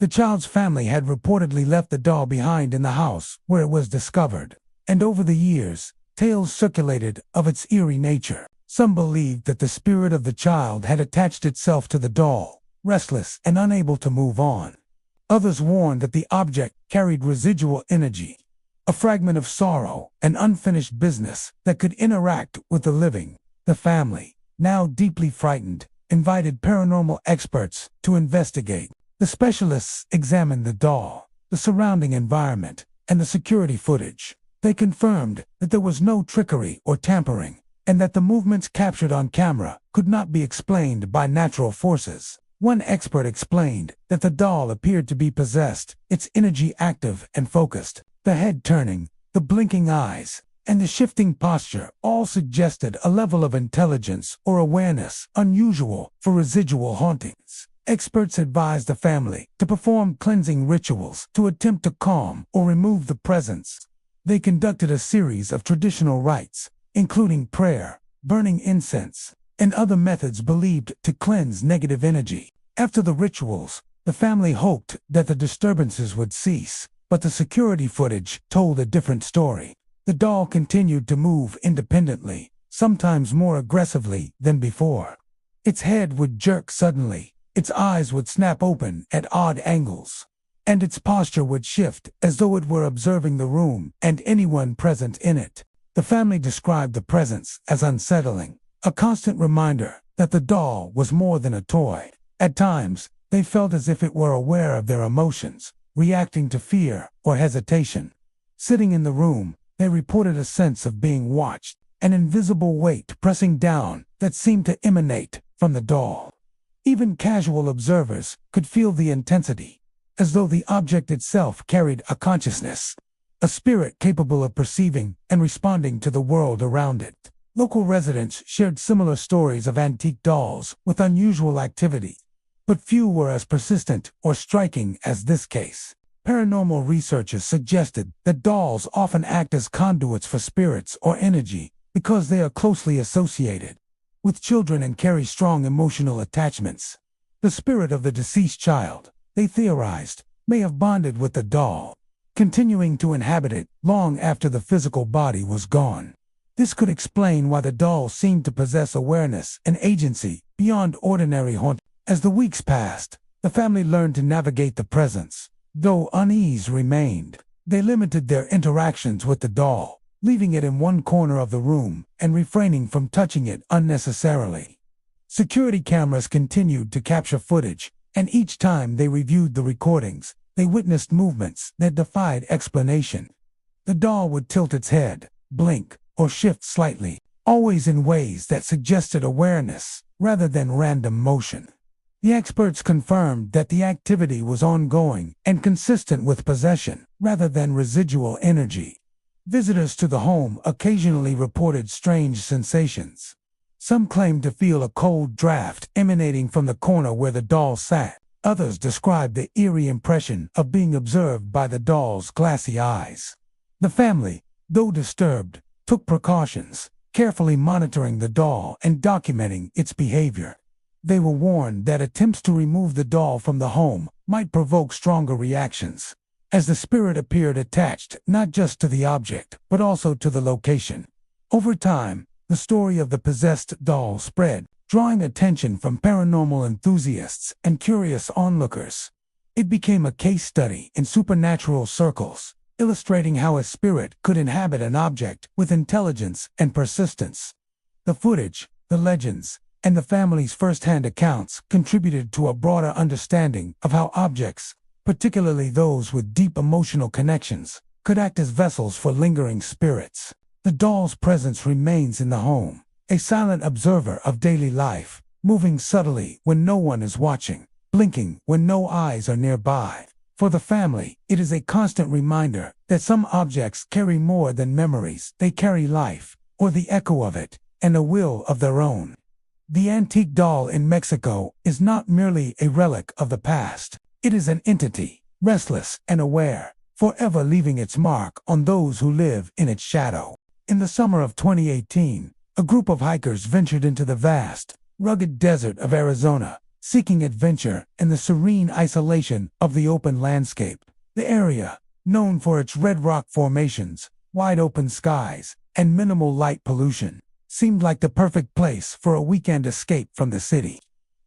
The child's family had reportedly left the doll behind in the house where it was discovered, and over the years, tales circulated of its eerie nature. Some believed that the spirit of the child had attached itself to the doll, restless and unable to move on. Others warned that the object carried residual energy, a fragment of sorrow and unfinished business that could interact with the living. The family, now deeply frightened, invited paranormal experts to investigate. The specialists examined the doll, the surrounding environment, and the security footage. They confirmed that there was no trickery or tampering, and that the movements captured on camera could not be explained by natural forces. One expert explained that the doll appeared to be possessed, its energy active and focused. The head turning, the blinking eyes, and the shifting posture all suggested a level of intelligence or awareness unusual for residual hauntings. Experts advised the family to perform cleansing rituals to attempt to calm or remove the presence. They conducted a series of traditional rites, including prayer, burning incense, and other methods believed to cleanse negative energy. After the rituals, the family hoped that the disturbances would cease, but the security footage told a different story. The doll continued to move independently, sometimes more aggressively than before. Its head would jerk suddenly, its eyes would snap open at odd angles, and its posture would shift as though it were observing the room and anyone present in it. The family described the presence as unsettling, a constant reminder that the doll was more than a toy. At times, they felt as if it were aware of their emotions, reacting to fear or hesitation. Sitting in the room, they reported a sense of being watched, an invisible weight pressing down that seemed to emanate from the doll. Even casual observers could feel the intensity, as though the object itself carried a consciousness, a spirit capable of perceiving and responding to the world around it. Local residents shared similar stories of antique dolls with unusual activity, but few were as persistent or striking as this case. Paranormal researchers suggested that dolls often act as conduits for spirits or energy because they are closely associated with children and carry strong emotional attachments. The spirit of the deceased child, they theorized, may have bonded with the doll, continuing to inhabit it long after the physical body was gone. This could explain why the doll seemed to possess awareness and agency beyond ordinary haunt. As the weeks passed, the family learned to navigate the presence. Though unease remained, they limited their interactions with the doll, leaving it in one corner of the room and refraining from touching it unnecessarily. Security cameras continued to capture footage, and each time they reviewed the recordings, they witnessed movements that defied explanation. The doll would tilt its head, blink, or shift slightly, always in ways that suggested awareness rather than random motion. The experts confirmed that the activity was ongoing and consistent with possession, rather than residual energy. Visitors to the home occasionally reported strange sensations. Some claimed to feel a cold draft emanating from the corner where the doll sat. Others described the eerie impression of being observed by the doll's glassy eyes. The family, though disturbed, took precautions, carefully monitoring the doll and documenting its behavior. They were warned that attempts to remove the doll from the home might provoke stronger reactions, as the spirit appeared attached not just to the object, but also to the location. Over time, the story of the possessed doll spread, drawing attention from paranormal enthusiasts and curious onlookers. It became a case study in supernatural circles, illustrating how a spirit could inhabit an object with intelligence and persistence. The footage, the legends, and the family's first-hand accounts contributed to a broader understanding of how objects, particularly those with deep emotional connections, could act as vessels for lingering spirits. The doll's presence remains in the home, a silent observer of daily life, moving subtly when no one is watching, blinking when no eyes are nearby. For the family, it is a constant reminder that some objects carry more than memories. They carry life, or the echo of it, and a will of their own. The antique doll in Mexico is not merely a relic of the past. It is an entity, restless and aware, forever leaving its mark on those who live in its shadow. In the summer of 2018, a group of hikers ventured into the vast, rugged desert of Arizona, seeking adventure and the serene isolation of the open landscape. The area, known for its red rock formations, wide open skies, and minimal light pollution, seemed like the perfect place for a weekend escape from the city.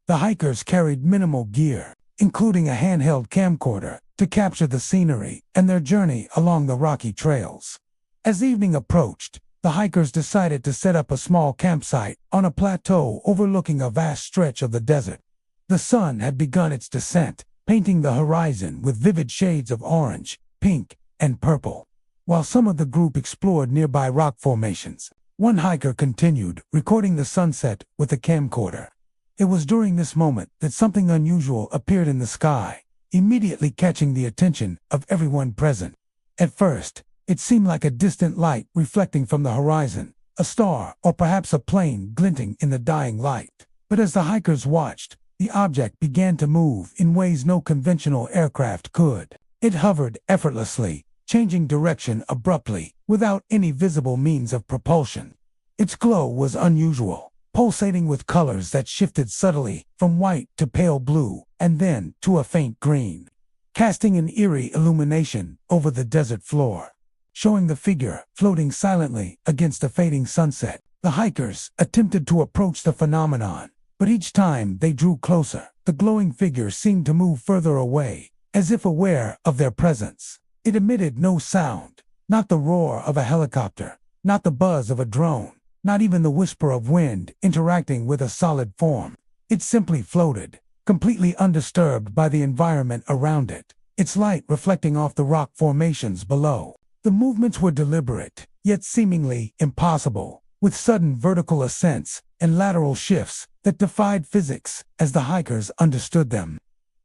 The hikers carried minimal gear, including a handheld camcorder, to capture the scenery and their journey along the rocky trails. As evening approached, the hikers decided to set up a small campsite on a plateau overlooking a vast stretch of the desert. The sun had begun its descent, painting the horizon with vivid shades of orange, pink, and purple. While some of the group explored nearby rock formations, one hiker continued, recording the sunset with a camcorder. It was during this moment that something unusual appeared in the sky, immediately catching the attention of everyone present. At first, it seemed like a distant light reflecting from the horizon, a star or perhaps a plane glinting in the dying light. But as the hikers watched, the object began to move in ways no conventional aircraft could. It hovered effortlessly, changing direction abruptly, without any visible means of propulsion. Its glow was unusual, pulsating with colors that shifted subtly from white to pale blue, and then to a faint green, casting an eerie illumination over the desert floor. Showing the figure floating silently against the fading sunset, the hikers attempted to approach the phenomenon, but each time they drew closer, the glowing figure seemed to move further away, as if aware of their presence. It emitted no sound, not the roar of a helicopter, not the buzz of a drone, not even the whisper of wind interacting with a solid form. It simply floated, completely undisturbed by the environment around it, its light reflecting off the rock formations below. The movements were deliberate, yet seemingly impossible, with sudden vertical ascents and lateral shifts that defied physics as the hikers understood them.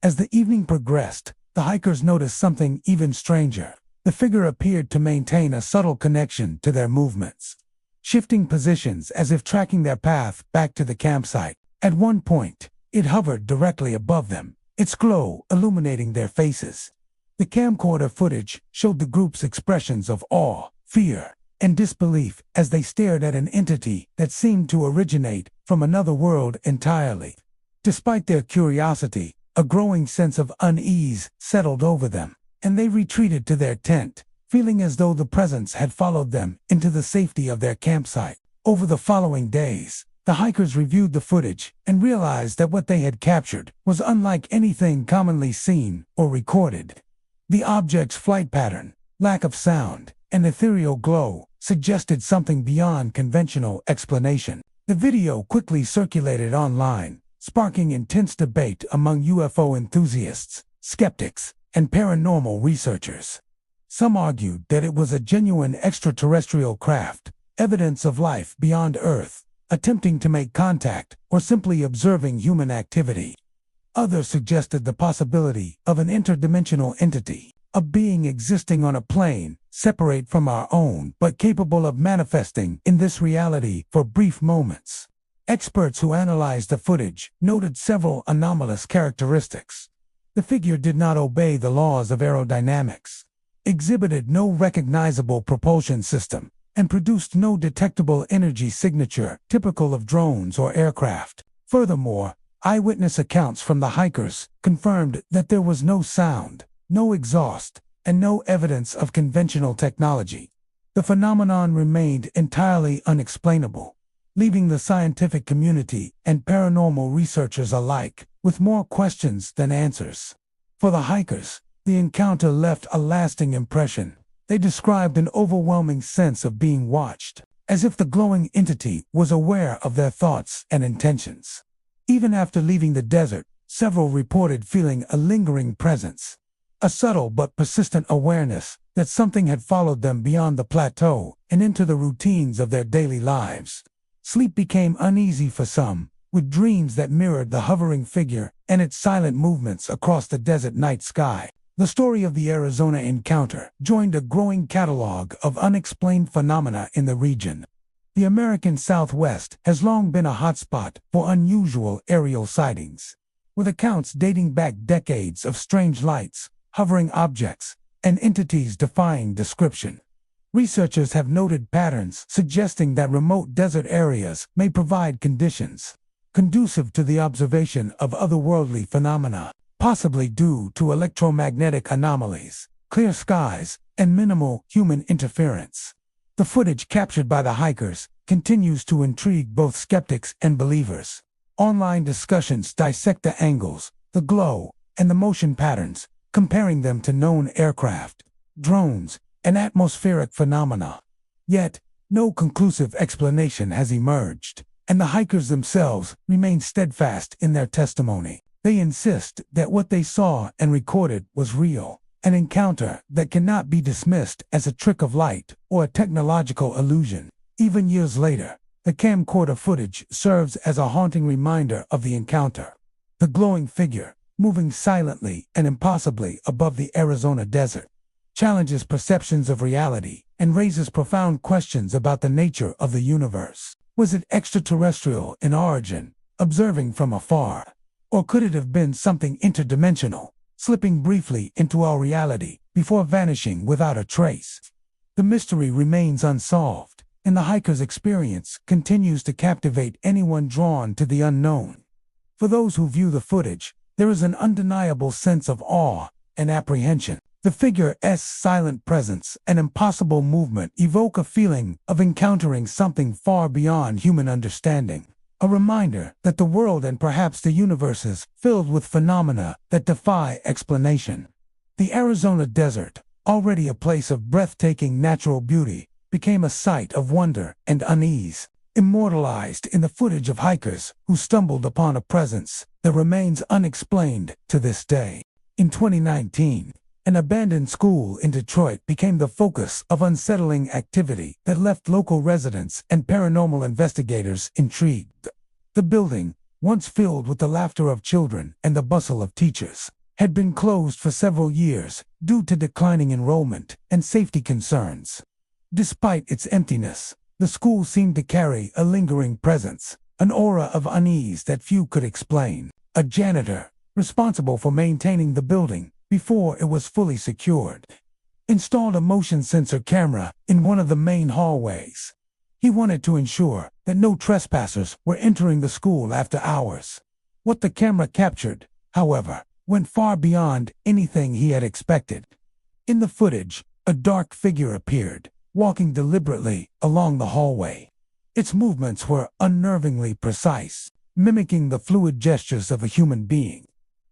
As the evening progressed, the hikers noticed something even stranger. The figure appeared to maintain a subtle connection to their movements, shifting positions as if tracking their path back to the campsite. At one point, it hovered directly above them, its glow illuminating their faces. The camcorder footage showed the group's expressions of awe, fear, and disbelief as they stared at an entity that seemed to originate from another world entirely. Despite their curiosity, a growing sense of unease settled over them, and they retreated to their tent, feeling as though the presence had followed them into the safety of their campsite. Over the following days, the hikers reviewed the footage and realized that what they had captured was unlike anything commonly seen or recorded. The object's flight pattern, lack of sound, and ethereal glow suggested something beyond conventional explanation. The video quickly circulated online, sparking intense debate among UFO enthusiasts, skeptics, and paranormal researchers. Some argued that it was a genuine extraterrestrial craft, evidence of life beyond Earth, attempting to make contact or simply observing human activity. Others suggested the possibility of an interdimensional entity, a being existing on a plane separate from our own but capable of manifesting in this reality for brief moments. Experts who analyzed the footage noted several anomalous characteristics. The figure did not obey the laws of aerodynamics, exhibited no recognizable propulsion system, and produced no detectable energy signature typical of drones or aircraft. Furthermore, eyewitness accounts from the hikers confirmed that there was no sound, no exhaust, and no evidence of conventional technology. The phenomenon remained entirely unexplainable, leaving the scientific community and paranormal researchers alike with more questions than answers. For the hikers, the encounter left a lasting impression. They described an overwhelming sense of being watched, as if the glowing entity was aware of their thoughts and intentions. Even after leaving the desert, several reported feeling a lingering presence, a subtle but persistent awareness that something had followed them beyond the plateau and into the routines of their daily lives. Sleep became uneasy for some, with dreams that mirrored the hovering figure and its silent movements across the desert night sky. The story of the Arizona encounter joined a growing catalog of unexplained phenomena in the region. The American Southwest has long been a hotspot for unusual aerial sightings, with accounts dating back decades of strange lights, hovering objects, and entities defying description. Researchers have noted patterns suggesting that remote desert areas may provide conditions conducive to the observation of otherworldly phenomena, possibly due to electromagnetic anomalies, clear skies, and minimal human interference. The footage captured by the hikers continues to intrigue both skeptics and believers. Online discussions dissect the angles, the glow, and the motion patterns, comparing them to known aircraft, drones, and atmospheric phenomena. Yet, no conclusive explanation has emerged, and the hikers themselves remain steadfast in their testimony. They insist that what they saw and recorded was real, an encounter that cannot be dismissed as a trick of light or a technological illusion. Even years later, the camcorder footage serves as a haunting reminder of the encounter. The glowing figure, moving silently and impossibly above the Arizona desert, challenges perceptions of reality and raises profound questions about the nature of the universe. Was it extraterrestrial in origin, observing from afar? Or could it have been something interdimensional, slipping briefly into our reality before vanishing without a trace? The mystery remains unsolved, and the hiker's experience continues to captivate anyone drawn to the unknown. For those who view the footage, there is an undeniable sense of awe and apprehension. The figure's silent presence and impossible movement evoke a feeling of encountering something far beyond human understanding. A reminder that the world and perhaps the universe is filled with phenomena that defy explanation. The Arizona desert, already a place of breathtaking natural beauty, became a sight of wonder and unease, immortalized in the footage of hikers who stumbled upon a presence that remains unexplained to this day. In 2019, an abandoned school in Detroit became the focus of unsettling activity that left local residents and paranormal investigators intrigued. The building, once filled with the laughter of children and the bustle of teachers, had been closed for several years due to declining enrollment and safety concerns. Despite its emptiness, the school seemed to carry a lingering presence, an aura of unease that few could explain. A janitor, responsible for maintaining the building before it was fully secured, installed a motion sensor camera in one of the main hallways. He wanted to ensure that no trespassers were entering the school after hours. What the camera captured, however, went far beyond anything he had expected. In the footage, a dark figure appeared, walking deliberately along the hallway. Its movements were unnervingly precise, mimicking the fluid gestures of a human being.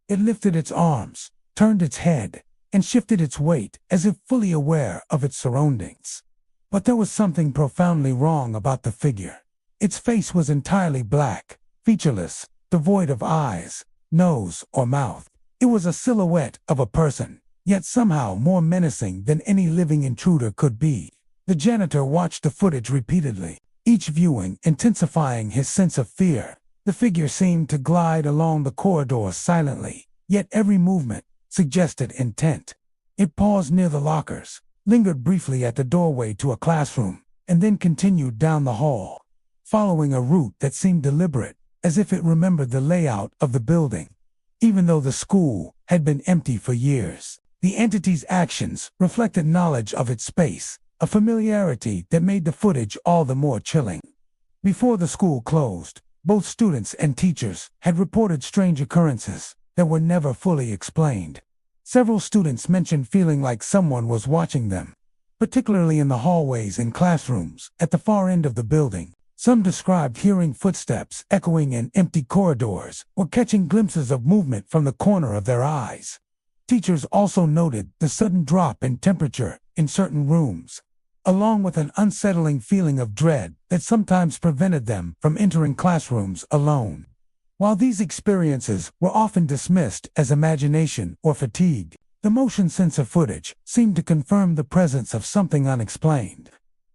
It lifted its arms, turned its head, and shifted its weight as if fully aware of its surroundings. But there was something profoundly wrong about the figure. Its face was entirely black, featureless, devoid of eyes, nose, or mouth. It was a silhouette of a person, yet somehow more menacing than any living intruder could be. The janitor watched the footage repeatedly, each viewing intensifying his sense of fear. The figure seemed to glide along the corridor silently, yet every movement suggested intent. It paused near the lockers, lingered briefly at the doorway to a classroom, and then continued down the hall, following a route that seemed deliberate, as if it remembered the layout of the building. Even though the school had been empty for years, the entity's actions reflected knowledge of its space, a familiarity that made the footage all the more chilling. Before the school closed, both students and teachers had reported strange occurrences that were never fully explained. Several students mentioned feeling like someone was watching them, particularly in the hallways and classrooms at the far end of the building. Some described hearing footsteps echoing in empty corridors or catching glimpses of movement from the corner of their eyes. Teachers also noted the sudden drop in temperature in certain rooms, along with an unsettling feeling of dread that sometimes prevented them from entering classrooms alone. While these experiences were often dismissed as imagination or fatigue, the motion sensor footage seemed to confirm the presence of something unexplained.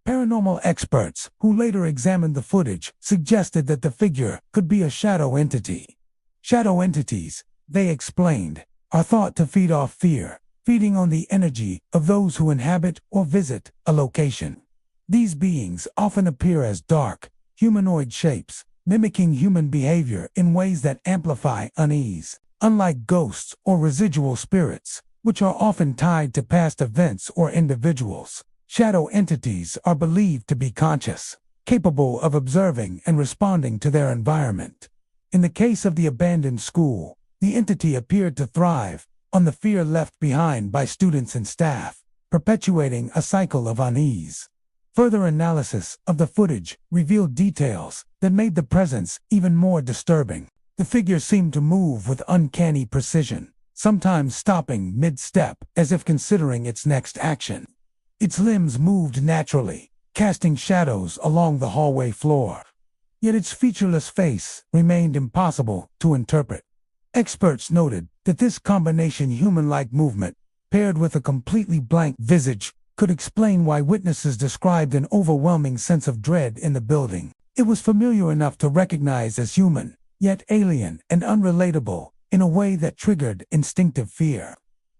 Paranormal experts who later examined the footage suggested that the figure could be a shadow entity. Shadow entities, they explained, are thought to feed off fear, feeding on the energy of those who inhabit or visit a location. These beings often appear as dark, humanoid shapes, mimicking human behavior in ways that amplify unease. Unlike ghosts or residual spirits, which are often tied to past events or individuals, shadow entities are believed to be conscious, capable of observing and responding to their environment. In the case of the abandoned school, the entity appeared to thrive on the fear left behind by students and staff, perpetuating a cycle of unease. Further analysis of the footage revealed details that made the presence even more disturbing. The figure seemed to move with uncanny precision, sometimes stopping mid-step as if considering its next action. Its limbs moved naturally, casting shadows along the hallway floor. Yet its featureless face remained impossible to interpret. Experts noted that this combination human-like movement, paired with a completely blank visage, could explain why witnesses described an overwhelming sense of dread in the building. It was familiar enough to recognize as human, yet alien and unrelatable in a way that triggered instinctive fear.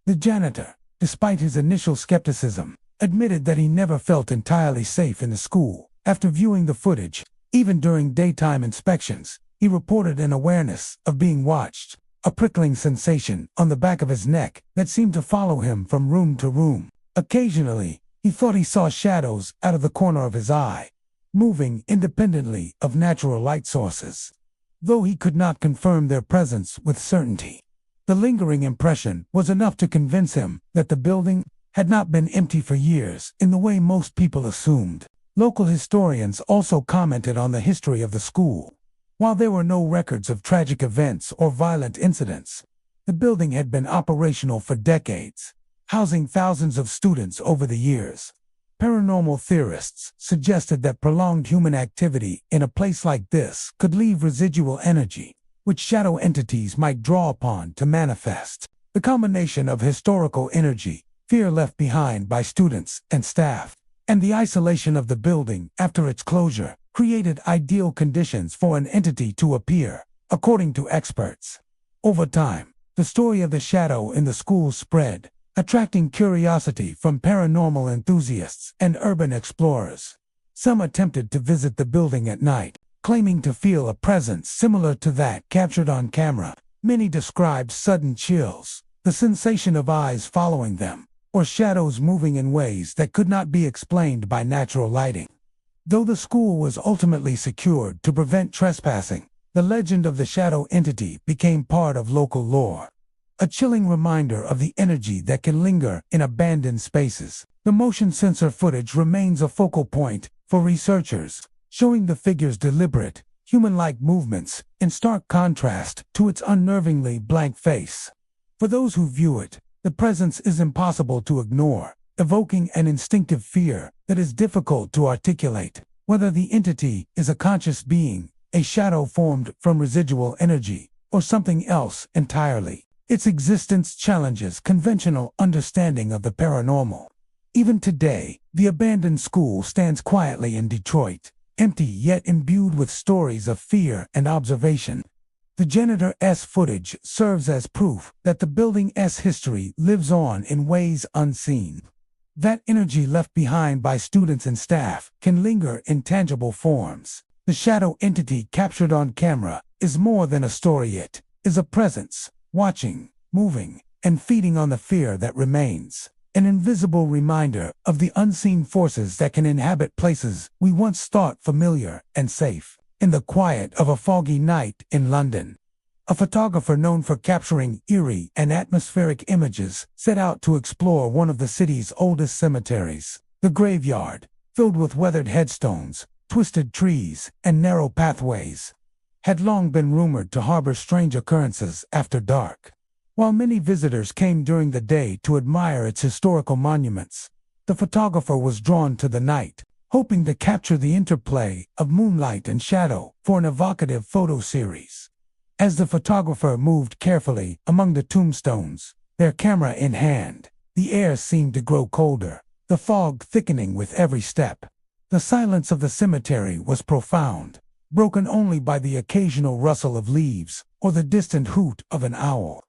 The janitor, despite his initial skepticism, admitted that he never felt entirely safe in the school. After viewing the footage, even during daytime inspections, he reported an awareness of being watched, a prickling sensation on the back of his neck that seemed to follow him from room to room. Occasionally, he thought he saw shadows out of the corner of his eye, moving independently of natural light sources, though he could not confirm their presence with certainty. The lingering impression was enough to convince him that the building had not been empty for years in the way most people assumed. Local historians also commented on the history of the school. While there were no records of tragic events or violent incidents, the building had been operational for decades, housing thousands of students over the years. Paranormal theorists suggested that prolonged human activity in a place like this could leave residual energy, which shadow entities might draw upon to manifest. The combination of historical energy, fear left behind by students and staff, and the isolation of the building after its closure created ideal conditions for an entity to appear, according to experts. Over time, the story of the shadow in the school spread, attracting curiosity from paranormal enthusiasts and urban explorers. Some attempted to visit the building at night, claiming to feel a presence similar to that captured on camera. Many described sudden chills, the sensation of eyes following them, or shadows moving in ways that could not be explained by natural lighting. Though the school was ultimately secured to prevent trespassing, the legend of the shadow entity became part of local lore, a chilling reminder of the energy that can linger in abandoned spaces. The motion sensor footage remains a focal point for researchers, showing the figure's deliberate, human-like movements in stark contrast to its unnervingly blank face. For those who view it, the presence is impossible to ignore, evoking an instinctive fear that is difficult to articulate. Whether the entity is a conscious being, a shadow formed from residual energy, or something else entirely, its existence challenges conventional understanding of the paranormal. Even today, the abandoned school stands quietly in Detroit, empty yet imbued with stories of fear and observation. The janitor's footage serves as proof that the building's history lives on in ways unseen. That energy left behind by students and staff can linger in tangible forms. The shadow entity captured on camera is more than a story. It is a presence, watching, moving, and feeding on the fear that remains. An invisible reminder of the unseen forces that can inhabit places we once thought familiar and safe. In the quiet of a foggy night in London, a photographer known for capturing eerie and atmospheric images set out to explore one of the city's oldest cemeteries. The graveyard, filled with weathered headstones, twisted trees, and narrow pathways, had long been rumored to harbor strange occurrences after dark. While many visitors came during the day to admire its historical monuments, the photographer was drawn to the night, hoping to capture the interplay of moonlight and shadow for an evocative photo series. As the photographer moved carefully among the tombstones, their camera in hand, the air seemed to grow colder, the fog thickening with every step. The silence of the cemetery was profound, broken only by the occasional rustle of leaves or the distant hoot of an owl.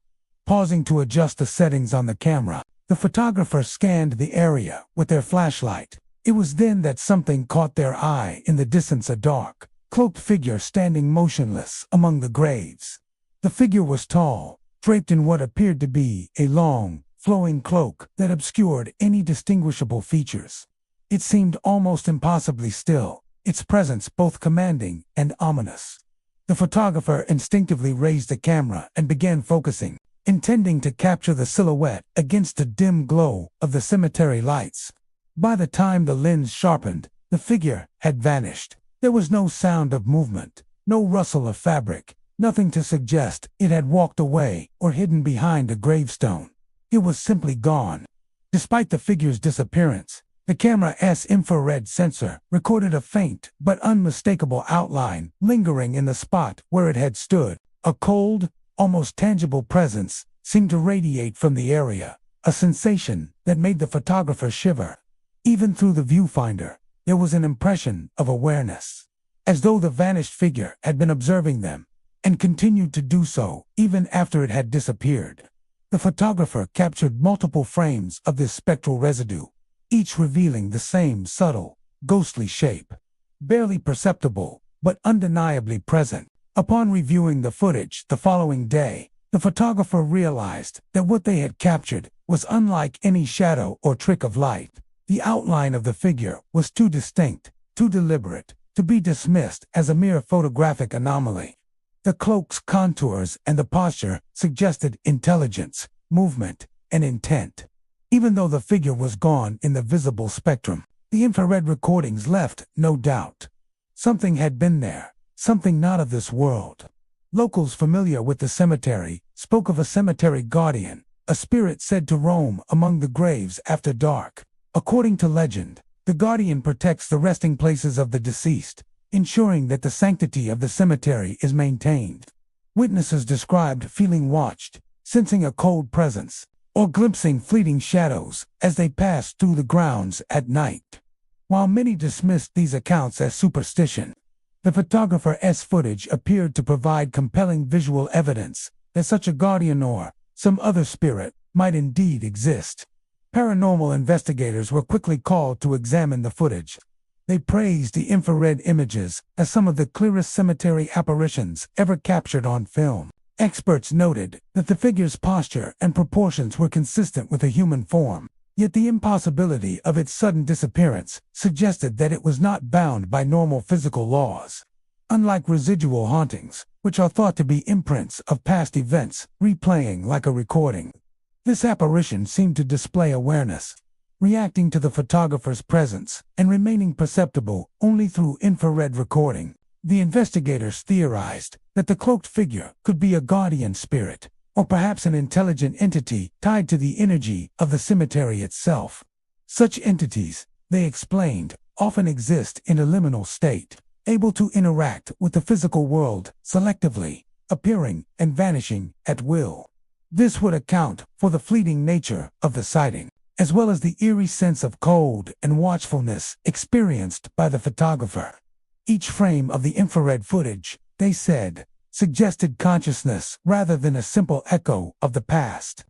Pausing to adjust the settings on the camera, the photographer scanned the area with their flashlight. It was then that something caught their eye. In the distance, a dark, cloaked figure standing motionless among the graves. The figure was tall, draped in what appeared to be a long, flowing cloak that obscured any distinguishable features. It seemed almost impossibly still, its presence both commanding and ominous. The photographer instinctively raised the camera and began focusing, intending to capture the silhouette against the dim glow of the cemetery lights. By the time the lens sharpened, the figure had vanished. There was no sound of movement, no rustle of fabric, nothing to suggest it had walked away or hidden behind a gravestone. It was simply gone. Despite the figure's disappearance, the camera's infrared sensor recorded a faint but unmistakable outline lingering in the spot where it had stood. A cold, almost tangible presence seemed to radiate from the area, a sensation that made the photographer shiver. Even through the viewfinder, there was an impression of awareness, as though the vanished figure had been observing them, and continued to do so even after it had disappeared. The photographer captured multiple frames of this spectral residue, each revealing the same subtle, ghostly shape, barely perceptible, but undeniably present. Upon reviewing the footage the following day, the photographer realized that what they had captured was unlike any shadow or trick of light. The outline of the figure was too distinct, too deliberate, to be dismissed as a mere photographic anomaly. The cloak's contours and the posture suggested intelligence, movement, and intent. Even though the figure was gone in the visible spectrum, the infrared recordings left no doubt. Something had been there, something not of this world. Locals familiar with the cemetery spoke of a cemetery guardian, a spirit said to roam among the graves after dark. According to legend, the guardian protects the resting places of the deceased, ensuring that the sanctity of the cemetery is maintained. Witnesses described feeling watched, sensing a cold presence, or glimpsing fleeting shadows as they passed through the grounds at night. While many dismissed these accounts as superstition, the photographer's footage appeared to provide compelling visual evidence that such a guardian or some other spirit might indeed exist. Paranormal investigators were quickly called to examine the footage. They praised the infrared images as some of the clearest cemetery apparitions ever captured on film. Experts noted that the figure's posture and proportions were consistent with a human form, yet the impossibility of its sudden disappearance suggested that it was not bound by normal physical laws. Unlike residual hauntings, which are thought to be imprints of past events replaying like a recording, this apparition seemed to display awareness, reacting to the photographer's presence and remaining perceptible only through infrared recording. The investigators theorized that the cloaked figure could be a guardian spirit, or perhaps an intelligent entity tied to the energy of the cemetery itself. Such entities, they explained, often exist in a liminal state, able to interact with the physical world selectively, appearing and vanishing at will. This would account for the fleeting nature of the sighting, as well as the eerie sense of cold and watchfulness experienced by the photographer. Each frame of the infrared footage, they said, suggested consciousness rather than a simple echo of the past.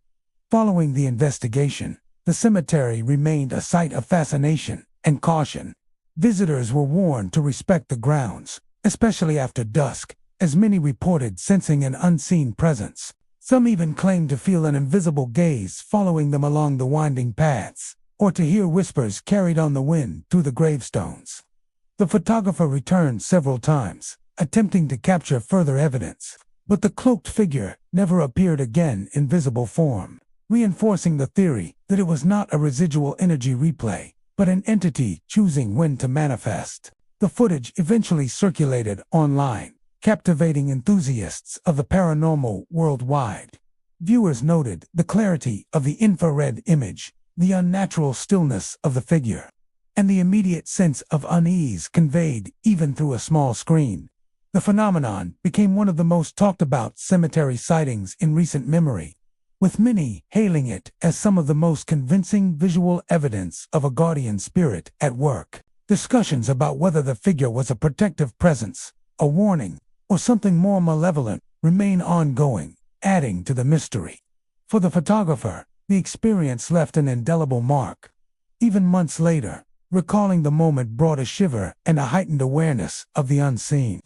Following the investigation, the cemetery remained a site of fascination and caution. Visitors were warned to respect the grounds, especially after dusk, as many reported sensing an unseen presence. Some even claimed to feel an invisible gaze following them along the winding paths, or to hear whispers carried on the wind through the gravestones. The photographer returned several times, attempting to capture further evidence, but the cloaked figure never appeared again in visible form, reinforcing the theory that it was not a residual energy replay, but an entity choosing when to manifest. The footage eventually circulated online, captivating enthusiasts of the paranormal worldwide. Viewers noted the clarity of the infrared image, the unnatural stillness of the figure, and the immediate sense of unease conveyed even through a small screen. The phenomenon became one of the most talked about cemetery sightings in recent memory, with many hailing it as some of the most convincing visual evidence of a guardian spirit at work. Discussions about whether the figure was a protective presence, a warning, or something more malevolent remain ongoing, adding to the mystery. For the photographer, the experience left an indelible mark. Even months later, recalling the moment brought a shiver and a heightened awareness of the unseen.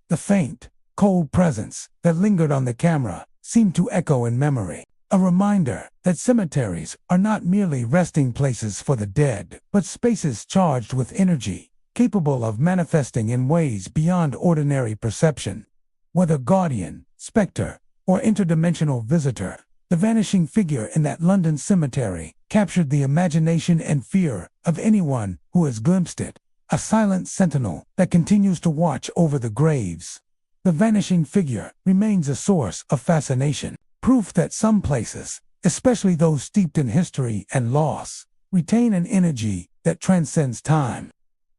The faint, cold presence that lingered on the camera seemed to echo in memory, a reminder that cemeteries are not merely resting places for the dead, but spaces charged with energy, capable of manifesting in ways beyond ordinary perception. Whether guardian, specter, or interdimensional visitor, the vanishing figure in that London cemetery captured the imagination and fear of anyone who has glimpsed it, a silent sentinel that continues to watch over the graves. The vanishing figure remains a source of fascination, proof that some places, especially those steeped in history and loss, retain an energy that transcends time.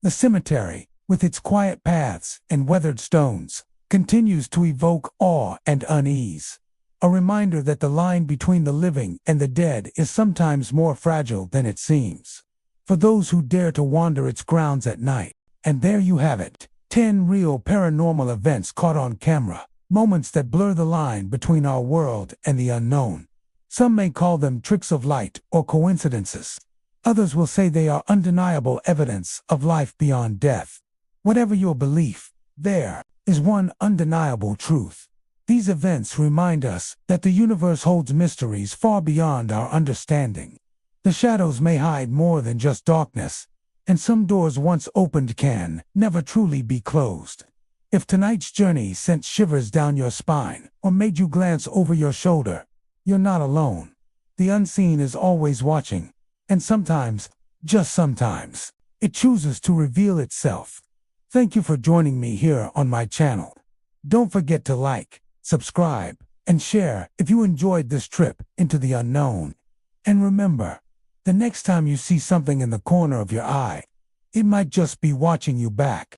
The cemetery, with its quiet paths and weathered stones, continues to evoke awe and unease, a reminder that the line between the living and the dead is sometimes more fragile than it seems. For those who dare to wander its grounds at night, and there you have it, 10 real paranormal events caught on camera, moments that blur the line between our world and the unknown. Some may call them tricks of light or coincidences. Others will say they are undeniable evidence of life beyond death. Whatever your belief, there is one undeniable truth. These events remind us that the universe holds mysteries far beyond our understanding. The shadows may hide more than just darkness, and some doors once opened can never truly be closed. If tonight's journey sent shivers down your spine or made you glance over your shoulder, you're not alone. The unseen is always watching, and sometimes, just sometimes, it chooses to reveal itself. Thank you for joining me here on my channel. Don't forget to like, subscribe, and share if you enjoyed this trip into the unknown. And remember, the next time you see something in the corner of your eye, it might just be watching you back.